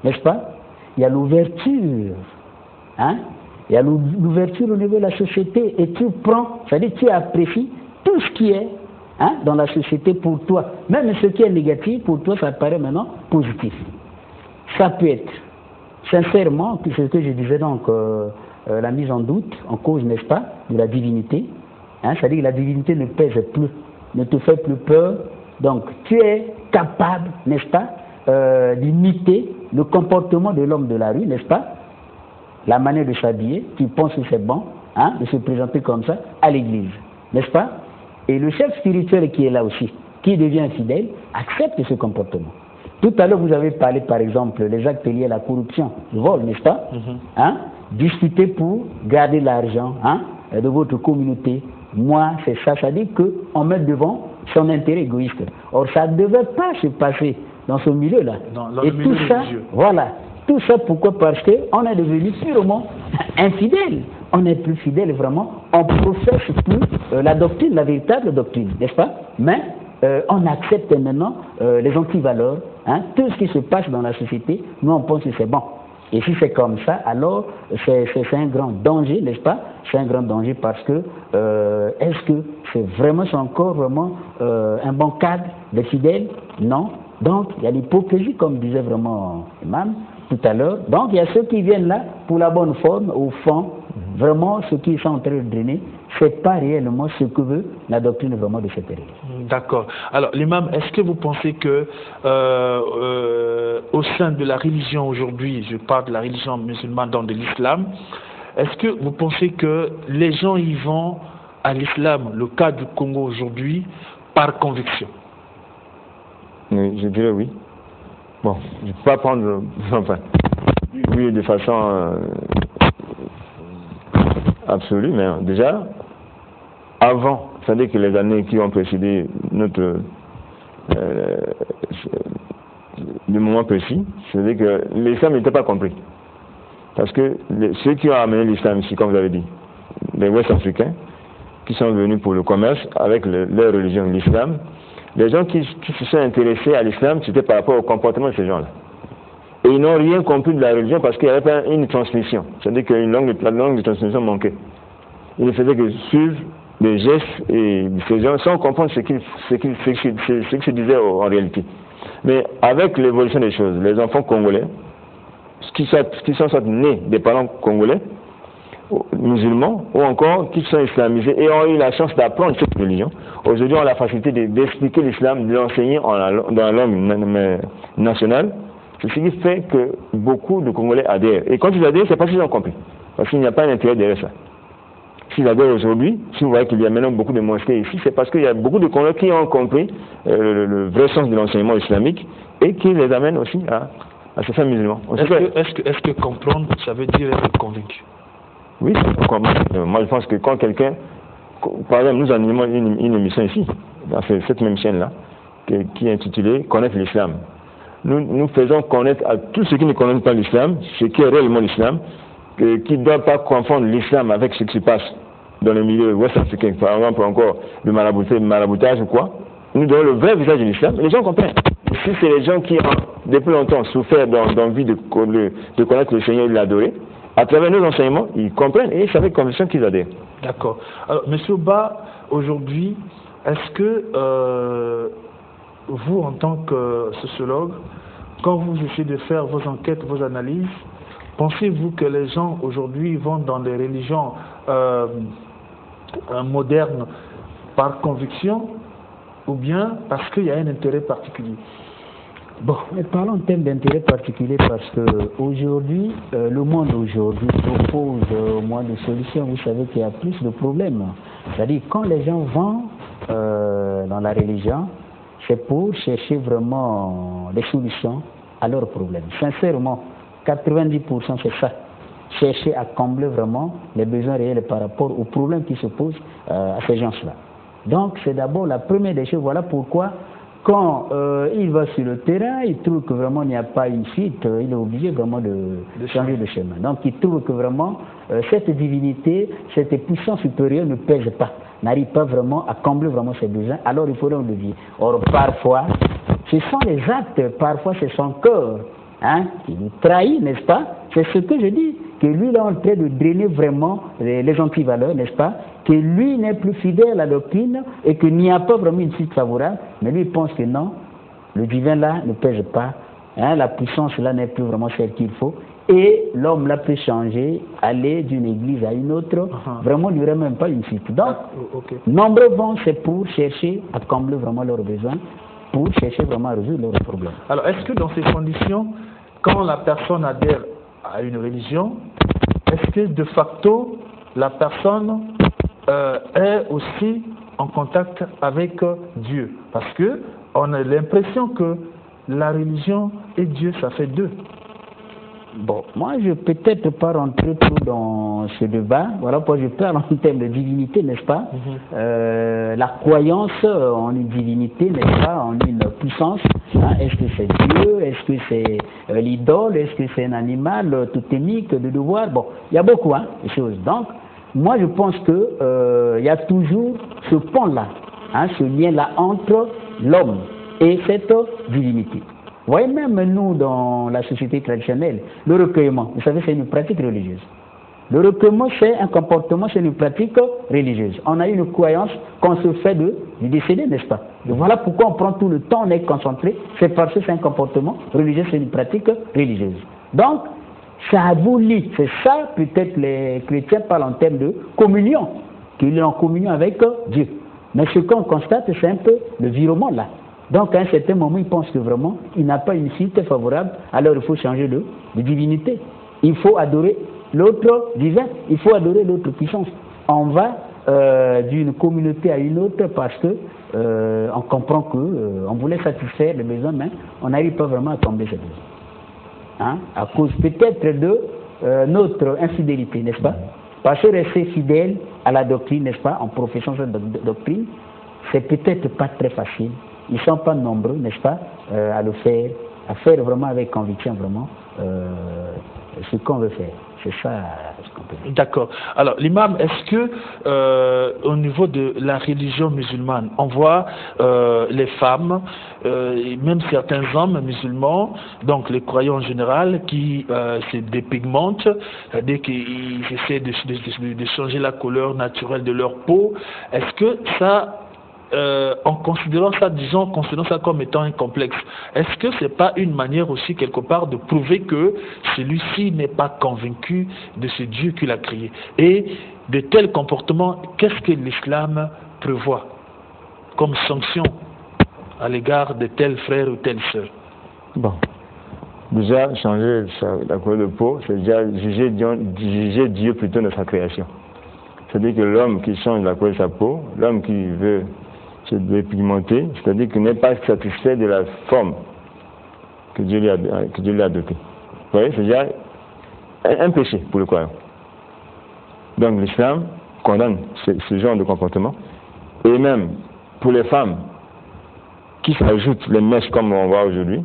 S2: n'est-ce pas, il y a l'ouverture, hein? Il y a l'ouverture au niveau de la société et tu prends, c'est-à-dire tu apprécies tout ce qui est dans la société pour toi. Même ce qui est négatif, pour toi, ça paraît maintenant positif. Ça peut être, sincèrement, c'est ce que je disais donc, la mise en doute, en cause, n'est-ce pas, de la divinité. C'est-à-dire que la divinité ne pèse plus, ne te fait plus peur. Donc, tu es capable, n'est-ce pas, d'imiter le comportement de l'homme de la rue, n'est-ce pas, la manière de s'habiller, tu penses que c'est bon, de se présenter comme ça à l'église, n'est-ce pas? Et le chef spirituel qui est là aussi, qui devient fidèle, accepte ce comportement. Tout à l'heure, vous avez parlé, par exemple, des actes liés à la corruption, le vol, n'est-ce pas? Discuter pour garder l'argent de votre communauté. Moi, c'est ça, ça dit qu'on met devant son intérêt égoïste. Or, ça ne devait pas se passer dans ce milieu-là. Et tout ça, voilà. Tout ça, pourquoi? Parce qu'on est devenu purement infidèle. On n'est plus fidèle vraiment. On professe plus la doctrine, la véritable doctrine, n'est-ce pas? Mais on accepte maintenant les antivaleurs. Tout ce qui se passe dans la société, nous on pense que c'est bon. Et si c'est comme ça, alors c'est un grand danger, n'est-ce pas? C'est un grand danger parce que est-ce que c'est encore vraiment un bon cadre de fidèles? Non. Donc il y a l'hypocrisie, comme disait vraiment Imam tout à l'heure. Donc il y a ceux qui viennent là pour la bonne forme, au fond, vraiment ce qu'ils sont en train de drainer, ce n'est pas réellement ce que veut la doctrine vraiment de cette religion.
S1: D'accord. Alors, l'imam, est-ce que vous pensez que au sein de la religion aujourd'hui, je parle de la religion musulmane, donc de l'islam, est-ce que vous pensez que les gens y vont à l'islam, le cas du Congo aujourd'hui, par conviction?
S3: Oui, je dirais oui. Bon, je ne peux pas prendre, enfin, oui, de façon absolue, mais déjà, avant, c'est-à-dire que les années qui ont précédé notre le moment précis, c'est-à-dire que l'islam n'était pas compris. Parce que ceux qui ont amené l'islam ici, comme vous avez dit, les Ouest-Africains, qui sont venus pour le commerce avec leur religion, l'islam, les gens qui se sont intéressés à l'islam, c'était par rapport au comportement de ces gens-là. Et ils n'ont rien compris de la religion parce qu'il n'y avait pas une transmission. C'est-à-dire que la langue de transmission manquait. Ils ne faisaient que suivre les gestes et ces gens sans comprendre ce qui se disait en réalité. Mais avec l'évolution des choses, les enfants congolais, qui sont soit nés des parents congolais, musulmans, ou encore qui sont islamisés et ont eu la chance d'apprendre cette religion, aujourd'hui ont la facilité d'expliquer l'islam, de l'enseigner dans la langue nationale. C'est ce qui fait que beaucoup de Congolais adhèrent. Et quand ils adhèrent, c'est parce qu'ils ont compris. Parce qu'il n'y a pas d'intérêt derrière ça. S'ils adhèrent aujourd'hui, si vous voyez qu'il y a maintenant beaucoup de mosquées ici, c'est parce qu'il y a beaucoup de Congolais qui ont compris le vrai sens de l'enseignement islamique et qui les amènent aussi à se faire musulmans.
S1: Est-ce que comprendre, ça veut dire être convaincu?
S3: Oui, moi je pense que quand quelqu'un, par exemple, nous animons une émission ici, dans cette même chaîne-là, qui est intitulée « Connaître l'islam ». Nous faisons connaître à tous ceux qui ne connaissent pas l'islam, ce qui est réellement l'islam, qui ne doivent pas confondre l'islam avec ce qui se passe dans le milieu ouest-africain, par exemple encore le maraboutage ou quoi. Nous donnons le vrai visage de l'islam et les gens comprennent. Si c'est les gens qui ont depuis longtemps souffert d'envie de connaître le Seigneur et de l'adorer, à travers nos enseignements, ils comprennent et c'est avec conviction qu'ils adhèrent.
S1: D'accord. Alors, M. Ba, aujourd'hui, est-ce que vous, en tant que sociologue, quand vous essayez de faire vos enquêtes, vos analyses, pensez-vous que les gens aujourd'hui vont dans des religions modernes par conviction ou bien parce qu'il y a un intérêt particulier?
S2: Bon, mais parlons en termes d'intérêt particulier parce que aujourd'hui, le monde aujourd'hui propose moins de solutions. Vous savez qu'il y a plus de problèmes. C'est-à-dire quand les gens vont dans la religion, c'est pour chercher vraiment des solutions à leurs problèmes. Sincèrement, 90% c'est ça. Chercher à combler vraiment les besoins réels par rapport aux problèmes qui se posent à ces gens-là. Donc c'est d'abord la première des choses. Voilà pourquoi quand il va sur le terrain, il trouve que vraiment il n'y a pas une suite, il est obligé vraiment de changer de chemin. Donc il trouve que vraiment cette divinité, cette puissance supérieure ne pèse pas, n'arrive pas vraiment à combler vraiment ses besoins, alors il faudrait en levier. Or parfois, ce sont les actes, parfois c'est son cœur qui nous trahit, n'est-ce pas? C'est ce que je dis, que lui il est en train de drainer vraiment les antivaleurs, n'est-ce pas? Que lui n'est plus fidèle à la doctrine et qu'il n'y a pas vraiment une suite favorable, mais lui il pense que non, le divin là ne pèse pas, la puissance là n'est plus vraiment celle qu'il faut, et l'homme là peut changer, aller d'une église à une autre, vraiment il n'y aurait même pas une suite. Donc, nombreux vont, c'est pour chercher à combler vraiment leurs besoins, pour chercher vraiment à résoudre leurs problèmes.
S1: Alors, est-ce que dans ces conditions, quand la personne adhère à une religion, est-ce que de facto, la personne est aussi en contact avec Dieu? Parce que on a l'impression que la religion et Dieu, ça fait deux.
S2: Bon, moi je ne vais peut-être pas rentrer trop dans ce débat. Voilà pourquoi je parle en termes de divinité, n'est-ce pas? La croyance en une divinité, n'est-ce pas? En une puissance. Est-ce que c'est Dieu? Est-ce que c'est l'idole? Est-ce que c'est un animal totémique de devoir? Bon, il y a beaucoup de choses. Donc, moi je pense que il y a toujours ce pont-là, ce lien-là entre l'homme et cette divinité. Vous voyez, même nous, dans la société traditionnelle, le recueillement, vous savez, c'est une pratique religieuse. Le recueillement, c'est un comportement, c'est une pratique religieuse. On a une croyance qu'on se fait du décédé, n'est-ce pas? Et voilà pourquoi on prend tout le temps, on est concentré, c'est parce que c'est un comportement religieux, c'est une pratique religieuse. Donc, Ça abolit. C'est ça, peut-être les chrétiens parlent en termes de communion, qu'il est en communion avec Dieu. Mais ce qu'on constate, c'est un peu le virement là. Donc à un certain moment, il pense que vraiment, il n'a pas une suite favorable, alors il faut changer de divinité. Il faut adorer l'autre divin, il faut adorer l'autre puissance. On va d'une communauté à une autre parce que on comprend que on voulait satisfaire les besoins, mais on n'arrive pas vraiment à combler ces besoins. Hein? À cause peut-être de notre infidélité, n'est-ce pas? Parce que rester fidèle à la doctrine, n'est-ce pas, en professant cette doctrine, c'est peut-être pas très facile. Ils ne sont pas nombreux, n'est-ce pas, à le faire, à faire vraiment avec conviction, vraiment, ce qu'on veut faire. C'est ça ce qu'on peut dire.
S1: D'accord. Alors, l'imam, est-ce que au niveau de la religion musulmane, on voit les femmes, et même certains hommes musulmans, donc les croyants en général, qui se dépigmentent, c'est-à-dire qu'ils essaient de changer la couleur naturelle de leur peau. Est-ce que ça, en considérant ça, disons, en considérant ça comme étant un complexe, est-ce que c'est pas une manière aussi quelque part de prouver que celui-ci n'est pas convaincu de ce Dieu qu'il a créé? Et de tels comportements, qu'est-ce que l'islam prévoit comme sanction à l'égard de tel frère ou telle sœur?
S3: Bon, déjà changer la couleur de peau, c'est déjà juger Dieu plutôt de sa création. C'est-à-dire que l'homme qui change la couleur de sa peau, l'homme qui veut se dépigmenter, c'est-à-dire qu'il n'est pas satisfait de la forme que Dieu lui a dotée. Vous voyez, c'est déjà un péché pour le croyant. Donc l'islam condamne ce genre de comportement. Et même pour les femmes qui s'ajoutent les mèches comme on voit aujourd'hui,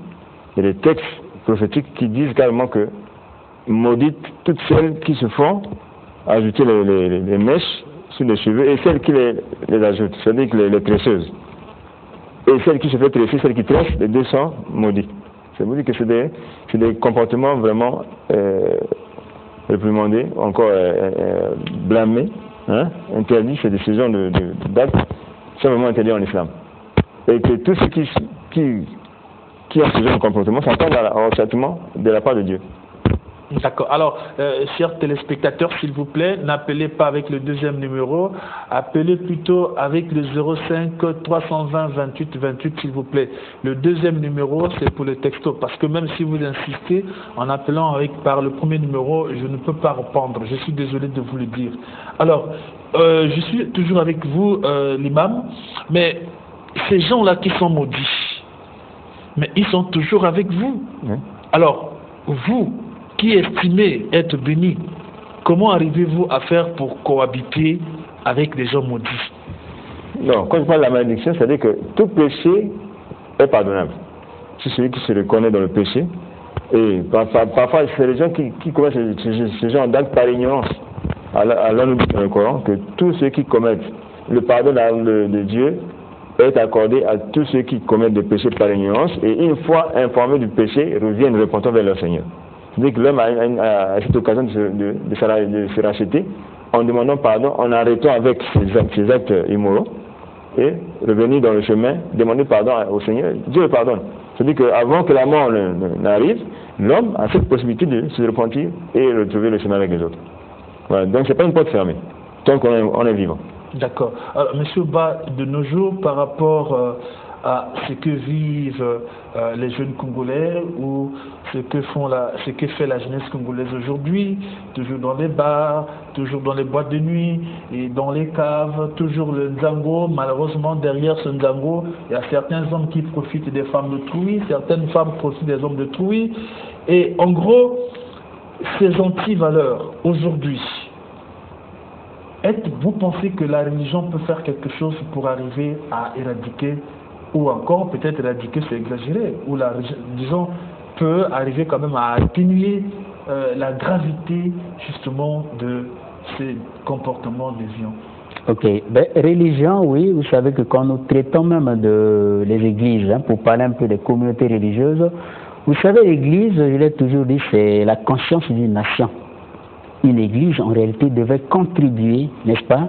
S3: il y a des textes prophétiques qui disent carrément que maudites toutes celles qui se font ajouter les mèches sur les cheveux et celles qui les ajoutent, c'est-à-dire que les tresseuses. Et celles qui se fait tresser, celles qui tressent, les deux sont maudits. Ça veut dire que c'est des comportements vraiment réprimandés, encore blâmés, hein, interdits, c'est ce genre d'actes, c'est vraiment interdit en islam. Et que tous ceux qui ont ce genre de comportement s'entendent au châtiment de la part de Dieu.
S1: D'accord. Alors, chers téléspectateurs, s'il vous plaît, n'appelez pas avec le deuxième numéro, appelez plutôt avec le 05 320 28 28, s'il vous plaît. Le deuxième numéro, c'est pour le texto, parce que même si vous insistez en appelant par le premier numéro, je ne peux pas répondre. Je suis désolé de vous le dire. Alors, je suis toujours avec vous, l'imam, mais ces gens-là qui sont maudits, mais ils sont toujours avec vous. Oui. Alors, vous qui estimez être béni, comment arrivez-vous à faire pour cohabiter avec des gens maudits?
S3: Non, quand je parle de la malédiction, c'est-à-dire que tout péché est pardonnable. C'est celui qui se reconnaît dans le péché. Et parfois, c'est les gens qui commettent ce genre d'actes par ignorance. Alors nous dit dans le Coran que tous ceux qui commettent le pardon de Dieu est accordé à tous ceux qui commettent des péchés par ignorance et une fois informés du péché, reviennent repentant vers leur Seigneur. C'est-à-dire que l'homme a cette occasion de se racheter en demandant pardon, en arrêtant avec ses actes immoraux et revenir dans le chemin, demander pardon au Seigneur. Dieu le pardonne. C'est-à-dire qu'avant que la mort n'arrive, l'homme a cette possibilité de se repentir et retrouver le chemin avec les autres. Voilà. Donc ce n'est pas une porte fermée, tant qu'on est vivant.
S1: D'accord. Alors, Monsieur Ba, de nos jours, par rapport à ce que vivent les jeunes Congolais ou ce que fait la jeunesse congolaise aujourd'hui, toujours dans les bars, toujours dans les boîtes de nuit et dans les caves, toujours le nzango. Malheureusement, derrière ce nzango, il y a certains hommes qui profitent des femmes d'autrui, certaines femmes profitent des hommes d'autrui. Et en gros, ces anti-valeurs aujourd'hui, vous pensez que la religion peut faire quelque chose pour arriver à éradiquer, ou encore peut-être éradiquer, c'est exagéré, ou la religion peut arriver quand même à atténuer la gravité justement de ces comportements déviants?
S2: Ok, religion, oui, vous savez que quand nous traitons même les églises, pour parler un peu des communautés religieuses, vous savez, l'église, je l'ai toujours dit, c'est la conscience d'une nation. Une église, en réalité, devait contribuer, n'est-ce pas,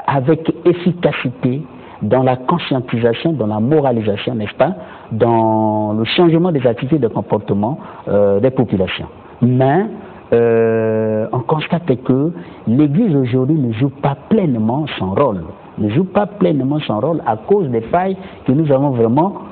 S2: avec efficacité dans la conscientisation, dans la moralisation, n'est-ce pas, dans le changement des attitudes et des comportements des populations. Mais on constate que l'Église aujourd'hui ne joue pas pleinement son rôle. Ne joue pas pleinement son rôle à cause des failles que nous avons vraiment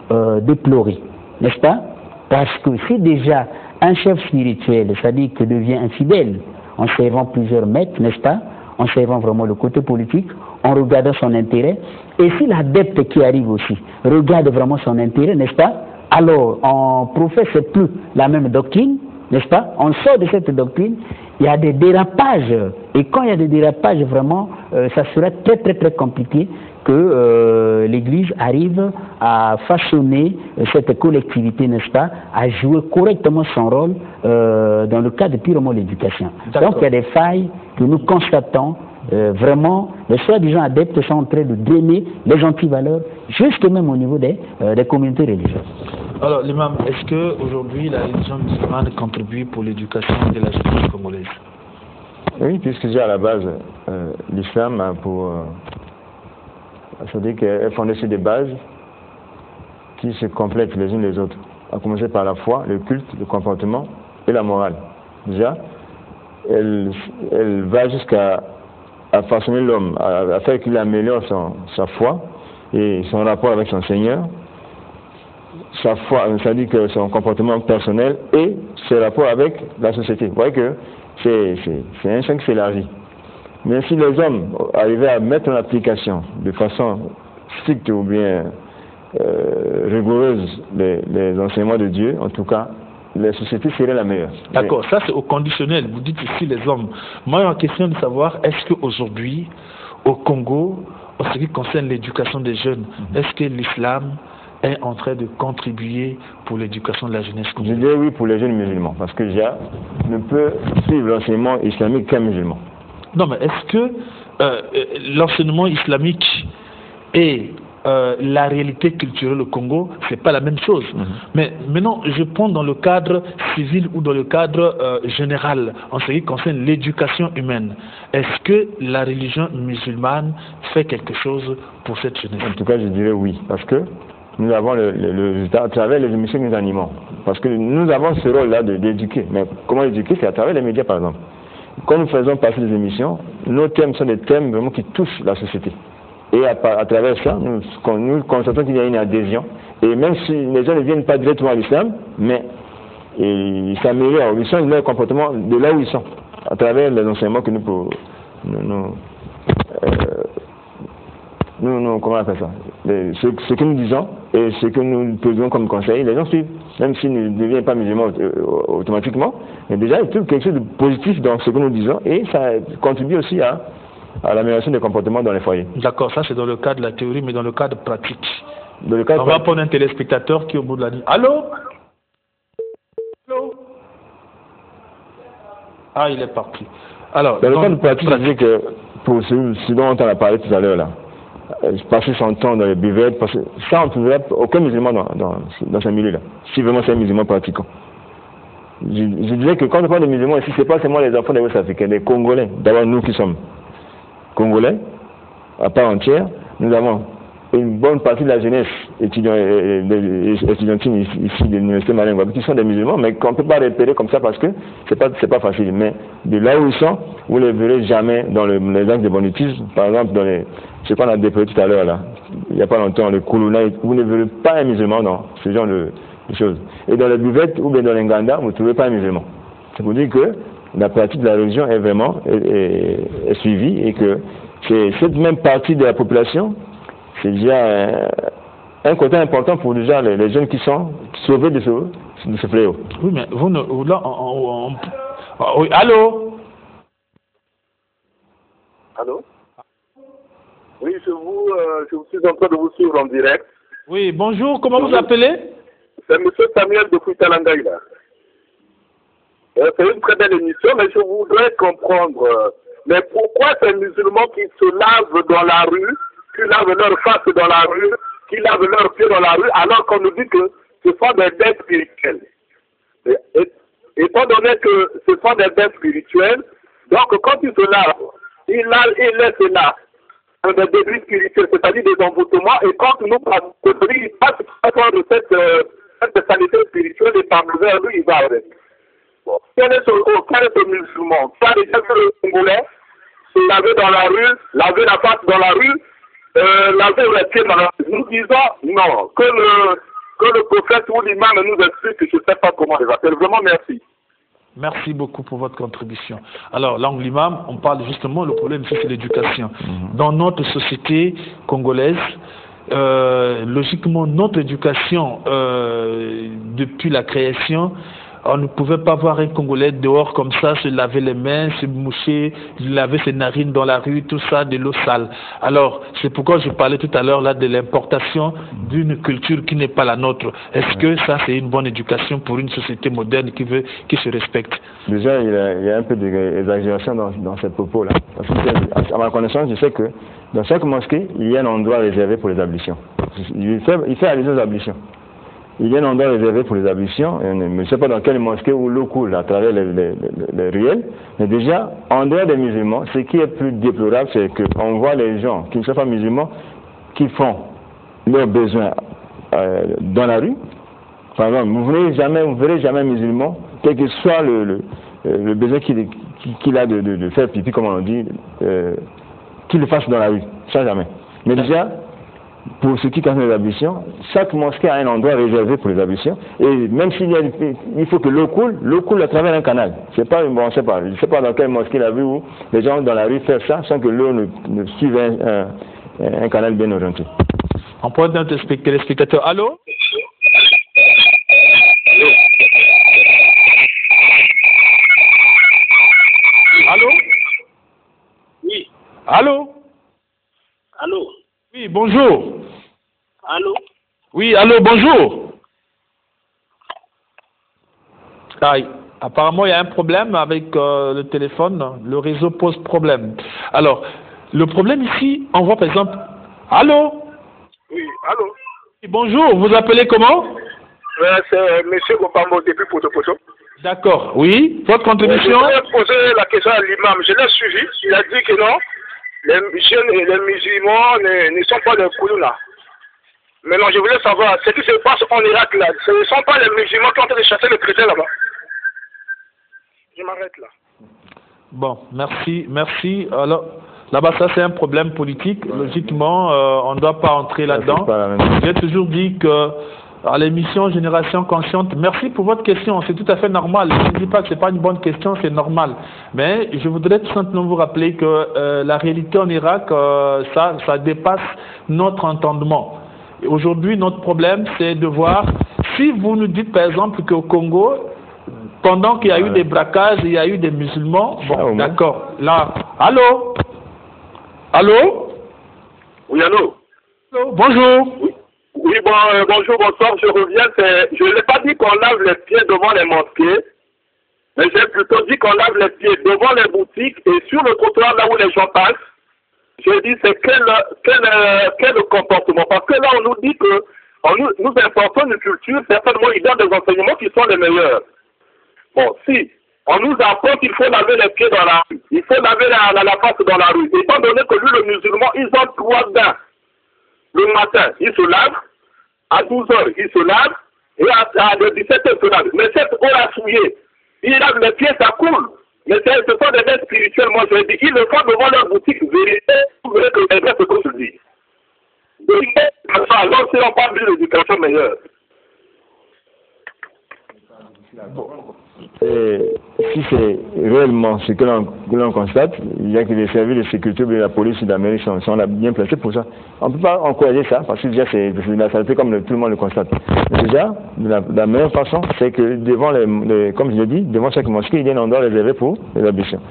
S2: déplorées. N'est-ce pas? Parce que si déjà un chef spirituel, c'est-à-dire que devient infidèle en servant plusieurs maîtres, n'est-ce pas? En servant vraiment le côté politique, en regardant son intérêt. Et si l'adepte qui arrive aussi regarde vraiment son intérêt, n'est-ce pas? Alors on professe plus la même doctrine, n'est-ce pas? On sort de cette doctrine, il y a des dérapages. Et quand il y a des dérapages, vraiment, ça sera très très très compliqué que l'Église arrive à façonner cette collectivité, n'est-ce pas, à jouer correctement son rôle dans le cadre purement de l'éducation. Donc il y a des failles que nous constatons. Vraiment, les soi-disant adeptes sont en train de drainer les antivaleurs, jusque même au niveau des communautés religieuses.
S1: Alors, l'imam, est-ce qu'aujourd'hui la religion musulmane contribue pour l'éducation de la jeunesse congolaise?
S3: Oui, puisque déjà à la base, l'islam a pour. C'est-à-dire qu'elle est fondée sur des bases qui se complètent les unes les autres. À commencer par la foi, le culte, le comportement et la morale. Déjà, elle va jusqu'à façonner l'homme, à faire qu'il améliore sa foi et son rapport avec son Seigneur, sa foi, c'est-à-dire que son comportement personnel et ses rapports avec la société. Vous voyez que c'est un champ qui s'élargit. Mais si les hommes arrivaient à mettre en application de façon stricte ou bien rigoureuse les enseignements de Dieu, en tout cas, la société serait la meilleure.
S1: D'accord, ça c'est au conditionnel. Vous dites ici les hommes. Moi, il y a une question de savoir, est-ce qu'aujourd'hui, au Congo, en ce qui concerne l'éducation des jeunes, est-ce que l'islam est en train de contribuer pour l'éducation de la jeunesse congolaise?
S3: Je dis oui pour les jeunes musulmans, parce que déjà, ne peut suivre l'enseignement islamique qu'un musulman.
S1: Non, mais est-ce que l'enseignement islamique et la réalité culturelle au Congo, c'est pas la même chose. Mais maintenant, je prends dans le cadre civil ou dans le cadre général, en ce qui concerne l'éducation humaine. Est-ce que la religion musulmane fait quelque chose pour cette jeunesse?
S3: En tout cas, je dirais oui, parce que nous avons le résultat à travers les émissions que nous animons. Parce que nous avons ce rôle-là d'éduquer. Mais comment éduquer? C'est à travers les médias, par exemple. Quand nous faisons passer des émissions, nos thèmes sont des thèmes vraiment qui touchent la société. Et à travers ça, nous constatons qu'il y a une adhésion. Et même si les gens ne viennent pas directement à l'islam, mais ils s'améliorent, ils changent leur comportement de là où ils sont, à travers les enseignements que comment on appelle ça, ce que nous disons et ce que nous posons comme conseil, les gens suivent, même s'ils ne deviennent pas musulmans automatiquement, mais déjà ils trouvent quelque chose de positif dans ce que nous disons et ça contribue aussi à l'amélioration des comportements dans les foyers.
S1: D'accord, ça c'est dans le cadre de la théorie, mais dans le cadre pratique.
S3: Dans le cadre
S1: on va prendre un téléspectateur qui est au bout de la ligne. Allô? Allô? Ah, il est parti. Alors,
S3: dans le cadre pratique, je dis que pour ce dont on a parlé tout à l'heure là, passer son temps dans les buvettes, ça on ne trouverait aucun musulman dans ce milieu-là, si vraiment c'est un musulman pratiquant. Je disais que quand on parle de musulmans ici, c'est pas seulement les enfants des Ouest-Africains, des Congolais, d'abord nous qui sommes Congolais, à part entière, nous avons une bonne partie de la jeunesse étudiantine ici de l'université Malinga, qui sont des musulmans, mais qu'on ne peut pas repérer comme ça parce que c'est pas facile. Mais de là où ils sont, vous ne les verrez jamais dans les actes de banditisme, par exemple dans ce qu'on a déployé tout à l'heure là, il n'y a pas longtemps, le Koulouna, vous ne verrez pas un musulman dans ce genre de choses. Et dans les buvettes ou bien dans les Nganda, vous ne trouvez pas un musulman. C'est pour dire que la pratique de la religion est vraiment est suivie et que c'est cette même partie de la population, c'est déjà un côté important pour déjà les jeunes qui sont sauvés de ce fléau.
S1: Oui, mais vous là, oui, allô?
S4: Allô? Oui, je suis en train de vous suivre en direct.
S1: Oui, bonjour, comment vous appelez?
S4: C'est M. Samuel de Fouitalangaï, là. C'est une très belle émission, mais je voudrais comprendre, mais pourquoi ces musulmans qui se lavent dans la rue, qui lavent leur face dans la rue, qui lavent leurs pieds dans la rue, alors qu'on nous dit que ce sont des bêtes spirituelles. Étant donné que ce sont des bêtes spirituelles, donc quand ils se lavent, ils laissent là des débris spirituels, c'est-à-dire des envoûtements, et quand nous passons, ils passent de cette sanité spirituelle et par vers lui, il va avec. Bon. quel est ce musulman qui a déjà vu le Congolais se laver dans la rue, laver la face dans la rue, laver les pieds dans la rue? Nous disons non, que le prophète ou l'imam nous explique, je ne sais pas comment les appelle. Vraiment, merci.
S1: Merci beaucoup pour votre contribution. Alors, l'angle l'imam, on parle justement, le problème ici, c'est l'éducation. Dans notre société congolaise, logiquement, notre éducation, depuis la création, on ne pouvait pas voir un Congolais dehors comme ça, se laver les mains, se moucher, laver ses narines dans la rue, tout ça, de l'eau sale. Alors, c'est pourquoi je parlais tout à l'heure là de l'importation d'une culture qui n'est pas la nôtre. Est-ce que ça, c'est une bonne éducation pour une société moderne qui se respecte?
S3: Déjà, il y a un peu d'exagération dans ces propos-là. Parce que, à ma connaissance, je sais que dans chaque mosquée, il y a un endroit réservé pour les ablutions. Il fait allusion aux ablutions. Il y a un endroit réservé pour les ablutions, je ne sais pas dans quelle mosquée où l'eau coule à travers les ruelles, mais déjà, en dehors des musulmans, ce qui est plus déplorable, c'est qu'on voit les gens qui ne sont pas musulmans, qui font leurs besoins dans la rue. Par exemple, vous ne verrez jamais un musulman, quel que soit le besoin qu'il a de faire pipi, comme on dit, qu'il le fasse dans la rue, ça jamais. Mais déjà, pour ce qui concerne les ablutions, chaque mosquée a un endroit réservé pour les ablutions, et même il faut que l'eau coule à travers un canal. Je ne sais pas dans quelle mosquée il a vu où les gens dans la rue faire ça sans que l'eau ne suive un canal bien orienté.
S1: On peut notre téléspectateur. Allô? Allô?
S4: Oui.
S1: Allô?
S4: Allô?
S1: Oui, bonjour.
S4: Allô?
S1: Oui, allô, bonjour. Aïe. Apparemment, il y a un problème avec le téléphone. Le réseau pose problème. Alors, le problème ici, on voit par exemple... Allô?
S4: Oui, allô?
S1: Oui, bonjour, vous appelez comment?
S4: C'est M. Gopambo depuis Poto.
S1: D'accord, oui. Votre contribution?
S4: Je voulais poser la question à l'imam. Je l'ai suivi. Il a dit que non, les jeunes et les musulmans ne sont pas des Koulouna. Maintenant, je voulais savoir ce qui se passe en Irak là. Ce ne sont pas les musulmans qui ont été chasser les chrétiens là-bas. Je m'arrête là.
S1: Bon, merci. Alors, là-bas, ça c'est un problème politique. Logiquement, on ne doit pas entrer là-dedans. J'ai toujours dit que à l'émission Génération Consciente, merci pour votre question, c'est tout à fait normal. Je ne dis pas que ce n'est pas une bonne question, c'est normal. Mais je voudrais tout simplement vous rappeler que la réalité en Irak, ça dépasse notre entendement. Aujourd'hui, notre problème, c'est de voir, si vous nous dites par exemple qu'au Congo, pendant qu'il y a eu des braquages, il y a eu des musulmans, bon, d'accord, là, allô?
S4: Oui, allô?
S1: Bonjour.
S4: Oui, bonjour, bonsoir, je reviens. Je n'ai pas dit qu'on lave les pieds devant les mosquées, mais j'ai plutôt dit qu'on lave les pieds devant les boutiques et sur le trottoir là où les gens passent. J'ai dit c'est quel comportement. Parce que là, on nous dit que nous importons une culture, certainement il donne des enseignements qui sont les meilleurs. Bon, si on nous apprend qu'il faut laver les pieds dans la rue, il faut laver la face dans la rue, étant donné que lui, le musulman, ils ont 3 bains. Le matin, il se lave, à 12 heures, il se lave, et à 17 heures, il se lave. Mais cette eau a souillé, il lave les pieds, ça coule. Mais ce sont des mains spirituels, moi je dis, ils le font devant leur boutique, vérité, vous verrez que c'est vrai ce que je dis. Donc, alors, si on parle d'une éducation meilleure.
S3: Et si c'est réellement ce que l'on constate, il y a que les services de sécurité de la police d'Amérique sont là bien placés pour ça. On ne peut pas encourager ça, parce que déjà c'est la saleté comme tout le monde le constate. Mais déjà, la meilleure façon, c'est que devant comme je l'ai dit, devant chaque mosquée, il y a un endroit réservé pour les ablutions.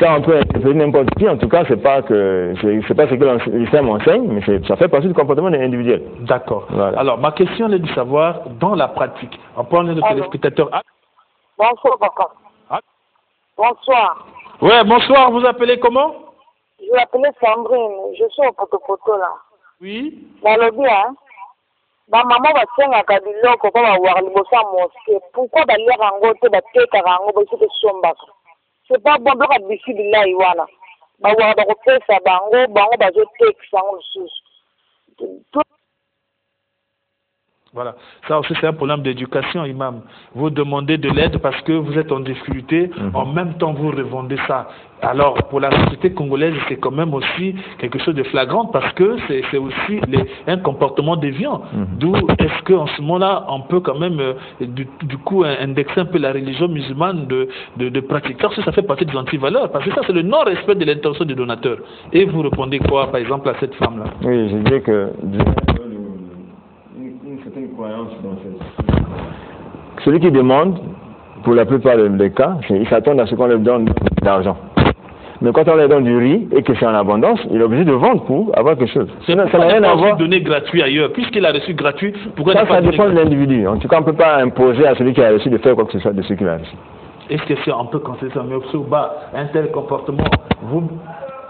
S3: Ça, on peut interpréter n'importe qui, en tout cas, c'est pas ce que l'islam enseigne, mais ça fait partie du comportement individuel.
S1: D'accord.
S3: Voilà.
S1: Alors, ma question est de savoir, dans la pratique, on parle de téléspectateurs.
S5: Bonsoir, papa. Bonsoir.
S1: Ouais, bonsoir, vous appelez comment?
S5: Je m'appelle Sandrine, je suis au Poto là.
S1: Oui.
S5: Dans le bien, ma maman va tenir à biloko pour avoir le bossa mosquée. Pourquoi d'aller rango te battre rango parce que c'est pas bon de bisi de là iwana. Ba wa ba ko pesa bango ba zo tek sango sous.
S1: Voilà. Ça aussi, c'est un problème d'éducation, imam. Vous demandez de l'aide parce que vous êtes en difficulté, en même temps, vous revendez ça. Alors, pour la société congolaise, c'est quand même aussi quelque chose de flagrant parce que c'est aussi un comportement déviant. D'où est-ce qu'en ce moment-là, on peut quand même, du coup, indexer un peu la religion musulmane de pratiquants, ça fait partie des antivaleurs. Parce que ça, c'est le non-respect de l'intention du donateur. Et vous répondez quoi, par exemple, à cette femme-là?
S3: Oui, je dirais que une certaine croyance dans cette... Celui qui demande, pour la plupart des cas, il s'attend à ce qu'on lui donne de l'argent. Mais quand on lui donne du riz et que c'est en abondance, il est obligé de vendre pour avoir quelque chose.
S1: Ça n'a rien à voir. Donner gratuit ailleurs, puisqu'il a reçu gratuit, pourquoi
S3: ça dépend de l'individu. En tout cas, on ne peut pas imposer à celui qui a reçu de faire quoi que ce soit de ce qu'il a reçu.
S1: Est-ce que c'est un peu considéré ça, mais au bas, un tel comportement, vous,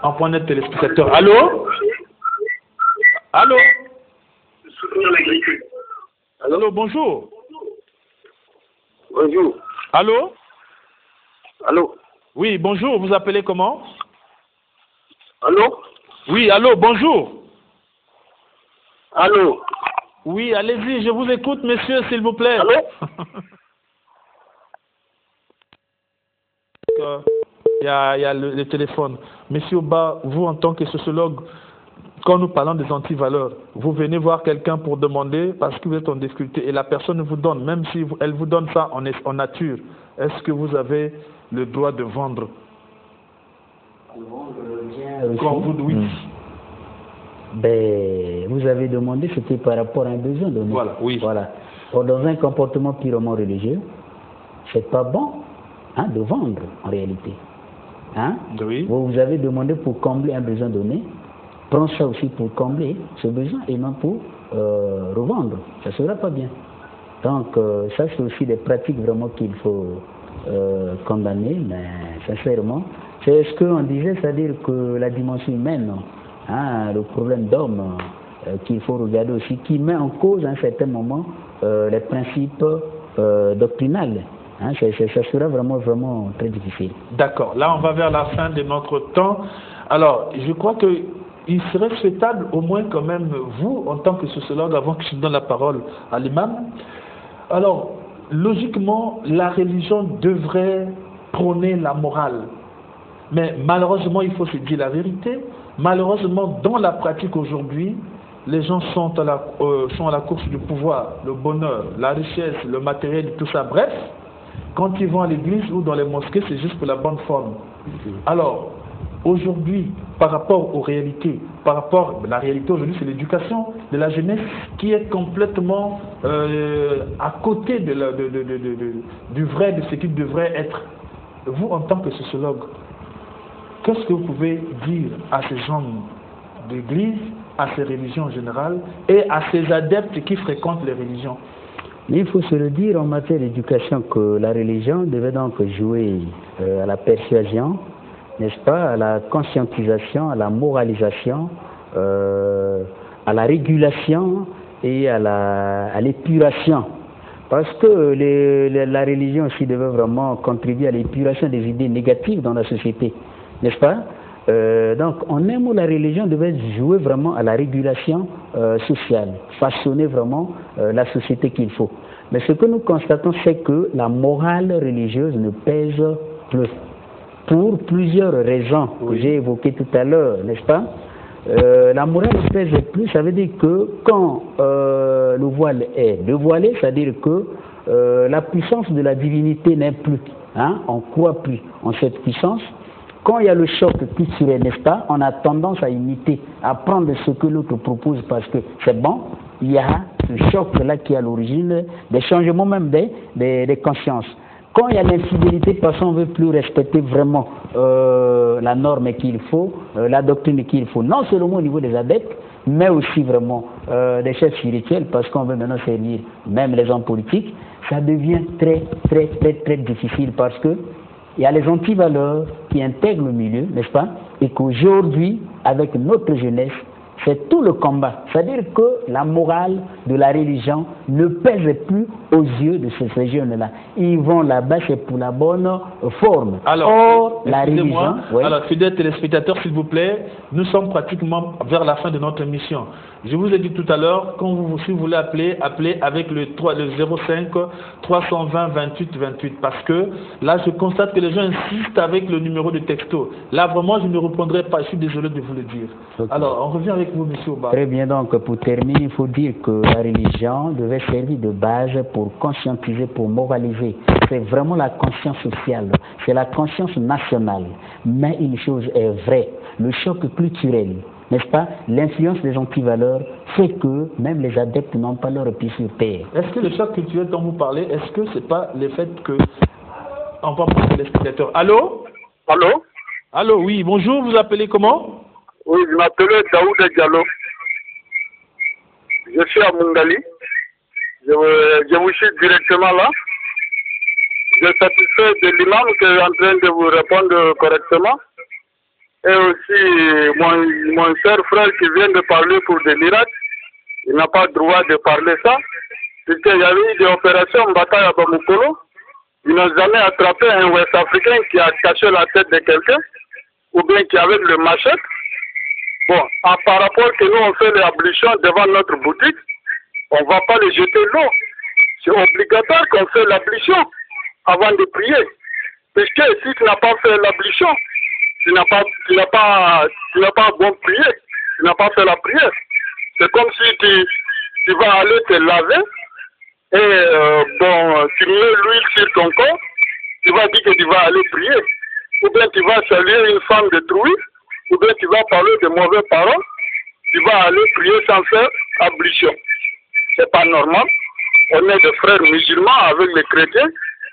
S1: en point de téléspectateur. Allô? Allô?
S4: Soutenir l'agriculture.
S1: Allô, bonjour.
S4: Bonjour.
S1: Allô?
S4: Allô?
S1: Oui, bonjour, vous appelez comment?
S4: Allô?
S1: Oui, allô, bonjour.
S4: Allô?
S1: Oui, allez-y, je vous écoute, monsieur, s'il vous plaît.
S4: Allô?
S1: Il y a le téléphone. Monsieur Oba, vous, en tant que sociologue, quand nous parlons des antivaleurs, vous venez voir quelqu'un pour demander parce que vous êtes en difficulté et la personne vous donne, même si elle vous donne ça en nature, est-ce que vous avez le droit de vendre?
S2: Quand vous, oui. Ben, vous avez demandé, c'était par rapport à un besoin donné.
S1: Voilà, oui.
S2: Voilà. Or, dans un comportement purement religieux, c'est pas bon de vendre en réalité.
S1: Oui.
S2: Vous avez demandé pour combler un besoin donné, prends ça aussi pour combler ce besoin et non pour revendre. Ça ne sera pas bien. Donc, ça, c'est aussi des pratiques vraiment qu'il faut condamner, mais sincèrement, c'est ce qu'on disait, c'est-à-dire que la dimension humaine, le problème d'homme qu'il faut regarder aussi, qui met en cause à un certain moment les principes doctrinales. Ça sera vraiment très difficile.
S1: D'accord. Là, on va vers la fin de notre temps. Alors, je crois qu'il serait souhaitable, au moins quand même, vous, en tant que sociologue, avant que je donne la parole à l'imam, alors, logiquement, la religion devrait prôner la morale. Mais malheureusement, il faut se dire la vérité. Malheureusement, dans la pratique aujourd'hui, les gens sont à la course du pouvoir, le bonheur, la richesse, le matériel, tout ça. Bref, quand ils vont à l'église ou dans les mosquées, c'est juste pour la bonne forme. Alors, aujourd'hui, par rapport aux réalités, la réalité aujourd'hui, c'est l'éducation de la jeunesse qui est complètement à côté du vrai, de ce qu'il devrait être. Vous, en tant que sociologue, qu'est-ce que vous pouvez dire à ces gens d'église, à ces religions en général, et à ces adeptes qui fréquentent les religions?
S2: Mais il faut se le dire en matière d'éducation que la religion devait donc jouer à la persuasion, n'est-ce pas, à la conscientisation, à la moralisation, à la régulation et à l'épuration. Parce que la religion aussi devait vraiment contribuer à l'épuration des idées négatives dans la société, n'est-ce pas? Donc, en un mot, la religion devait jouer vraiment à la régulation sociale, façonner vraiment la société qu'il faut. Mais ce que nous constatons, c'est que la morale religieuse ne pèse plus. Pour plusieurs raisons que j'ai évoquées tout à l'heure, n'est-ce pas? La morale ne pèse plus, ça veut dire que quand le voile est dévoilé, c'est-à-dire que la puissance de la divinité n'est plus. On ne croit plus en cette puissance. Quand il y a le choc culturel, n'est-ce pas, on a tendance à imiter, à prendre ce que l'autre propose parce que c'est bon. Il y a ce choc-là qui est à l'origine des changements même des consciences. Quand il y a l'infidélité, parce qu'on ne veut plus respecter vraiment la norme qu'il faut, la doctrine qu'il faut, non seulement au niveau des adeptes, mais aussi vraiment des chefs spirituels, parce qu'on veut maintenant servir même les hommes politiques, ça devient très difficile parce que il y a les antivaleurs qui intègrent le milieu, n'est-ce pas? Et qu'aujourd'hui, avec notre jeunesse, c'est tout le combat. C'est-à-dire que la morale de la religion ne pèse plus aux yeux de ces jeunes-là. Ils vont là-bas, c'est pour la bonne forme.
S1: Alors,
S2: or, la religion...
S1: Oui. Alors, fidèles téléspectateurs, s'il vous plaît, nous sommes pratiquement vers la fin de notre émission. Je vous ai dit tout à l'heure, si vous voulez appeler, appelez avec le 05 320 28 28. Parce que là, je constate que les gens insistent avec le numéro de texto. Là, vraiment, je ne répondrai pas. Je suis désolé de vous le dire. Okay. Alors, on revient avec vous, M. Oba.
S2: Très bien. Donc, pour terminer, il faut dire que la religion devait servir de base pour conscientiser, pour moraliser. C'est vraiment la conscience sociale. C'est la conscience nationale. Mais une chose est vraie. Le choc culturel, n'est-ce pas? L'influence des antivaleurs fait que même les adeptes n'ont pas leur pied sur terre.
S1: Est-ce que le choc culturel dont vous parlez, est-ce que c'est pas le fait que... On va prendre les spectateurs. Allô?
S4: Allô?
S1: Allô, oui, bonjour, vous appelez comment?
S4: Oui, je m'appelle Daoud Diallo. Je suis à Mungali. Je vous suis directement là. Je suis satisfait de l'imam qui est en train de vous répondre correctement. Et aussi mon cher frère qui vient de parler pour des miracles, il n'a pas le droit de parler ça. Puisqu'il y avait eu des opérations en bataille à Bamukolo, ils n'ont jamais attrapé un Ouest-Africain qui a caché la tête de quelqu'un, ou bien qui avait le machette. Bon, par rapport que nous on fait l'ablution devant notre boutique, on ne va pas les jeter l'eau. C'est obligatoire qu'on fait l'ablution avant de prier. Puisque si tu n'as pas fait l'ablution, tu n'as pas bon prier, tu n'as pas fait la prière. C'est comme si tu vas aller te laver et tu mets l'huile sur ton corps, tu vas dire que tu vas aller prier. Ou bien tu vas saluer une femme de truie, ou bien tu vas parler de mauvais paroles, tu vas aller prier sans faire ablution. C'est pas normal. On est des frères musulmans avec les chrétiens,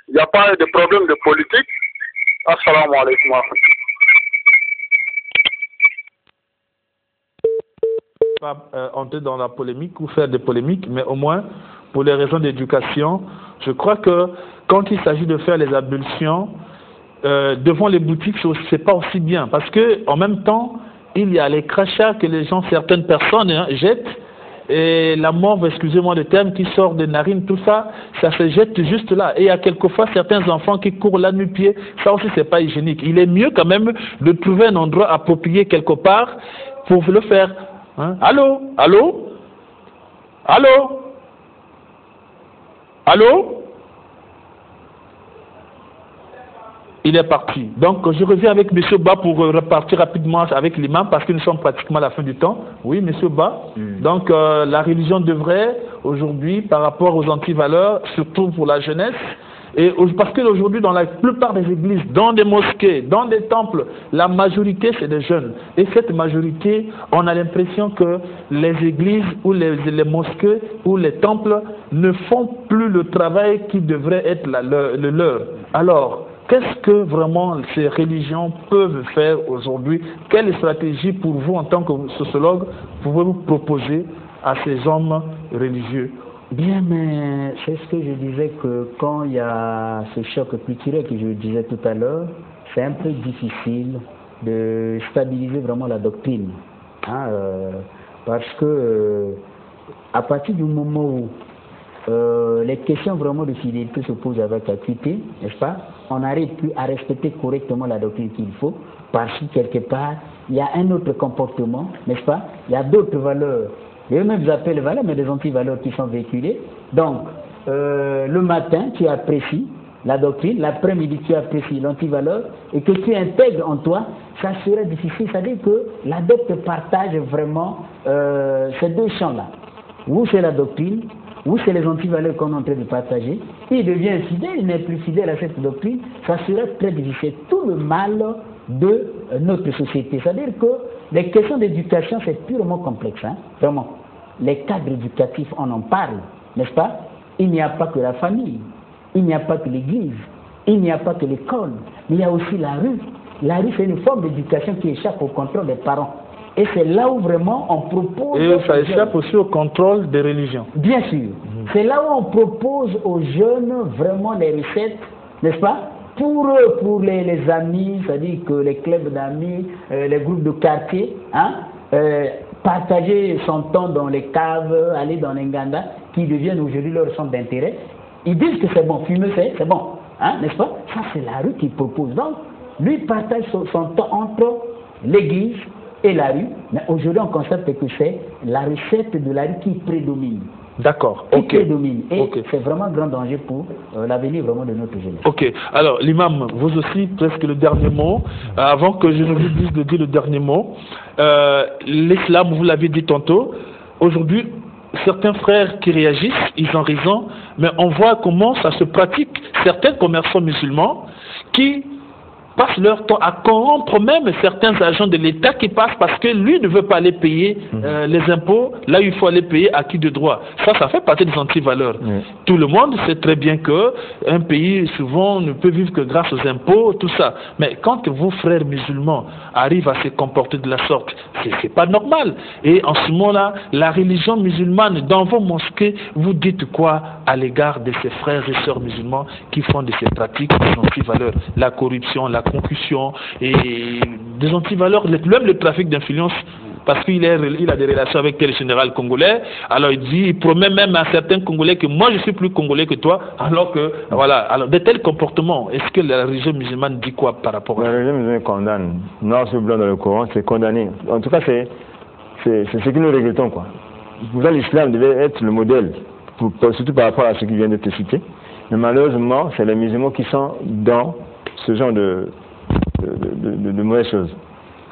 S4: il n'y a pas de problème de politique. Assalamu alaikum.
S1: Pas entrer dans la polémique ou faire des polémiques, mais au moins pour les raisons d'éducation, je crois que quand il s'agit de faire les ablutions devant les boutiques, c'est pas aussi bien, parce que en même temps il y a les crachats que les gens, certaines personnes jettent, et la morve, excusez-moi le terme, qui sort des narines, tout ça, ça se jette juste là. Et il y a quelquefois certains enfants qui courent la nu-pied, ça aussi c'est pas hygiénique. Il est mieux quand même de trouver un endroit approprié quelque part pour le faire. Hein? Allô? Allô? Allô? Allô? Il est parti. Donc, je reviens avec M. Ba pour repartir rapidement avec l'imam parce que nous sommes pratiquement à la fin du temps. Oui, M. Ba. Donc, la religion devrait, aujourd'hui, par rapport aux antivaleurs, surtout pour la jeunesse, et parce qu'aujourd'hui, dans la plupart des églises, dans des mosquées, dans des temples, la majorité, c'est des jeunes. Et cette majorité, on a l'impression que les églises ou les mosquées ou les temples ne font plus le travail qui devrait être le leur. Alors, qu'est-ce que vraiment ces religions peuvent faire aujourd'hui? Quelle stratégie pour vous, en tant que sociologue, pouvez-vous proposer à ces hommes religieux?
S2: Bien, mais c'est ce que je disais, que quand il y a ce choc culturel que je disais tout à l'heure, c'est un peu difficile de stabiliser vraiment la doctrine. Hein, parce que à partir du moment où les questions vraiment de fidélité se posent avec acuité, n'est-ce pas? On n'arrive plus à respecter correctement la doctrine qu'il faut, parce que quelque part, il y a un autre comportement, n'est-ce pas? Il y a d'autres valeurs. Et eux-mêmes appellent les valeurs, mais des antivaleurs qui sont véhiculées. Donc, le matin, tu apprécies la doctrine, l'après-midi, tu apprécies l'antivaleur, et que tu intègres en toi, ça serait difficile. C'est-à-dire que l'adepte partage vraiment ces deux champs-là. Où c'est la doctrine, où c'est les antivaleurs qu'on est en train de partager. Il devient fidèle, il n'est plus fidèle à cette doctrine, ça serait très difficile. Tout le mal de notre société. C'est-à-dire que les questions d'éducation, c'est purement complexe. Hein? Vraiment. Les cadres éducatifs, on en parle, n'est-ce pas? Il n'y a pas que la famille, il n'y a pas que l'église, il n'y a pas que l'école, mais il y a aussi la rue. La rue, c'est une forme d'éducation qui échappe au contrôle des parents. Et c'est là où vraiment on propose...
S1: Et ça échappe aussi au contrôle des religions.
S2: Bien sûr. C'est là où on propose aux jeunes vraiment les recettes, n'est-ce pas? Pour les amis, c'est-à-dire que les clubs d'amis, les groupes de quartier, hein, partager son temps dans les caves, aller dans les Nganda, qui deviennent aujourd'hui leur centre d'intérêt. Ils disent que c'est bon, fumer c'est bon, hein, n'est-ce pas? Ça c'est la rue qu'il propose. Donc, lui partage son temps entre l'église et la rue, mais aujourd'hui on constate que c'est la recette de la rue qui prédomine.
S1: D'accord,
S2: Qui
S1: ok.
S2: prédomine. Et
S1: Ok.
S2: c'est vraiment un grand danger pour l'avenir vraiment de notre jeunesse.
S1: Ok, alors l'imam, vous aussi, presque le dernier mot. Avant que je ne vous dise de dire le dernier mot, l'islam, vous l'avez dit tantôt, aujourd'hui, certains frères qui réagissent, ils ont raison, mais on voit comment ça se pratique. Certains commerçants musulmans qui passent leur temps à corrompre même certains agents de l'État qui passent parce que lui ne veut pas aller payer les impôts là où il faut aller payer à qui de droit. Ça fait partie des antivaleurs. Tout le monde sait très bien que un pays souvent ne peut vivre que grâce aux impôts, tout ça. Mais quand vos frères musulmans arrivent à se comporter de la sorte, c'est pas normal. Et en ce moment-là, la religion musulmane dans vos mosquées, vous dites quoi à l'égard de ces frères et sœurs musulmans qui font de ces pratiques des antivaleurs, la corruption, la concussion et des antivaleurs, même le trafic d'influence, parce qu'il a des relations avec quel général congolais, alors il promet même à certains Congolais que moi je suis plus Congolais que toi, alors que, voilà, alors de tels comportements, est-ce que la religion musulmane dit quoi par rapport à ça?
S3: La religion musulmane condamne, noir sur blanc dans le Coran, c'est condamné. En tout cas, c'est ce que nous regrettons, quoi. Pour ça, l'islam devait être le modèle, surtout par rapport à ce qui vient d'être cité, mais malheureusement, c'est les musulmans qui sont dans ce genre de mauvaises choses.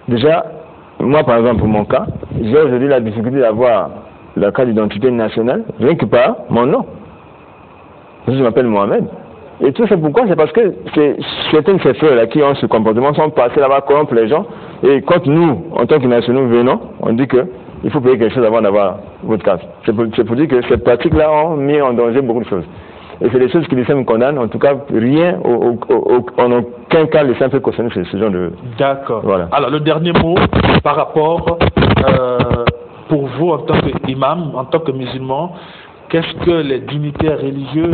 S3: Déjà, moi par exemple, pour mon cas, j'ai aujourd'hui la difficulté d'avoir la carte d'identité nationale, rien que par mon nom. Je m'appelle Mohamed. Et tout c'est pourquoi? C'est parce que certains de ces frères-là qui ont ce comportement sont passés là-bas, corrompre les gens. Et quand nous, en tant que nationaux, venons, on dit qu'il faut payer quelque chose avant d'avoir votre carte. C'est pour dire que ces pratiques-là ont mis en danger beaucoup de choses. Et c'est des choses que l'islam condamne. En tout cas, rien, en aucun cas, l'islam peut cautionner ce genre de...
S1: D'accord.
S3: Voilà.
S1: Alors, le dernier mot par rapport, pour vous en tant qu'imam, en tant que musulman, qu'est-ce que les dignitaires religieux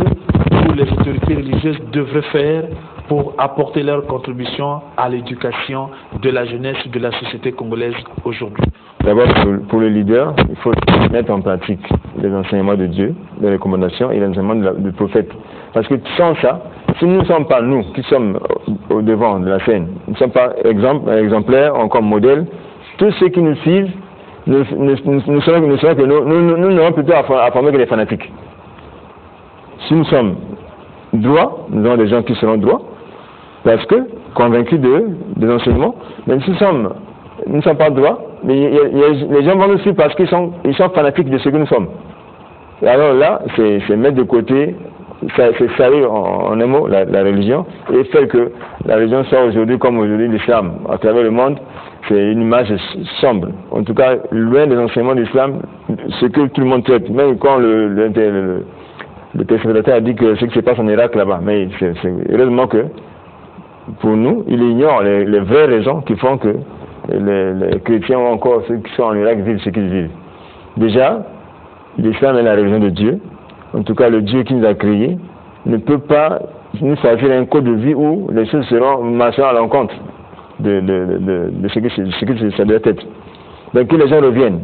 S1: ou les autorités religieuses devraient faire pour apporter leur contribution à l'éducation de la jeunesse et de la société congolaise aujourd'hui?
S3: D'abord, pour les leaders, il faut mettre en pratique les enseignements de Dieu, les recommandations et les enseignements du prophète. Parce que sans ça, si nous ne sommes pas nous qui sommes au devant de la scène, nous ne sommes pas exemplaires, comme modèle, tous ceux qui nous suivent nous serons que nous n'aurons plutôt à former que les fanatiques. Si nous sommes droits, nous avons des gens qui seront droits, parce que convaincus des enseignements, mais si nous ne sommes pas droits, mais les gens vont nous suivre parce qu'ils sont fanatiques de ce que nous sommes. Et alors là, c'est mettre de côté, c'est saluer en un mot la religion et faire que la religion soit aujourd'hui comme aujourd'hui l'islam à travers le monde. C'est une image sombre. En tout cas, loin des enseignements de l'islam, ce que tout le monde traite, même quand le téléspectateur a dit que ce qui se passe en Irak là-bas, mais c'est heureusement que pour nous, il ignore les vraies raisons qui font que les chrétiens ou encore ceux qui sont en Irak vivent ce qu'ils vivent. Déjà, l'islam est la religion de Dieu. En tout cas, le Dieu qui nous a créés ne peut pas nous choisir un code de vie où les choses marcheront à l'encontre de ce que ça doit être. Donc que les gens reviennent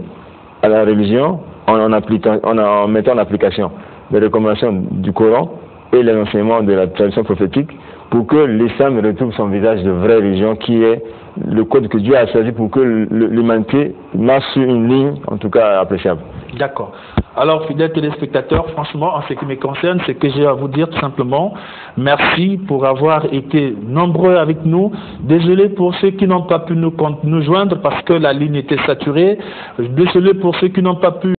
S3: à la religion en mettant en application les recommandations du Coran et les enseignements de la tradition prophétique pour que l'islam retrouve son visage de vraie religion qui est le code que Dieu a choisi pour que l'humanité marche sur une ligne en tout cas appréciable.
S1: D'accord. Alors, fidèles téléspectateurs, franchement, en ce qui me concerne, c'est que j'ai à vous dire tout simplement merci pour avoir été nombreux avec nous. Désolé pour ceux qui n'ont pas pu nous joindre parce que la ligne était saturée. Désolé pour ceux qui n'ont pas pu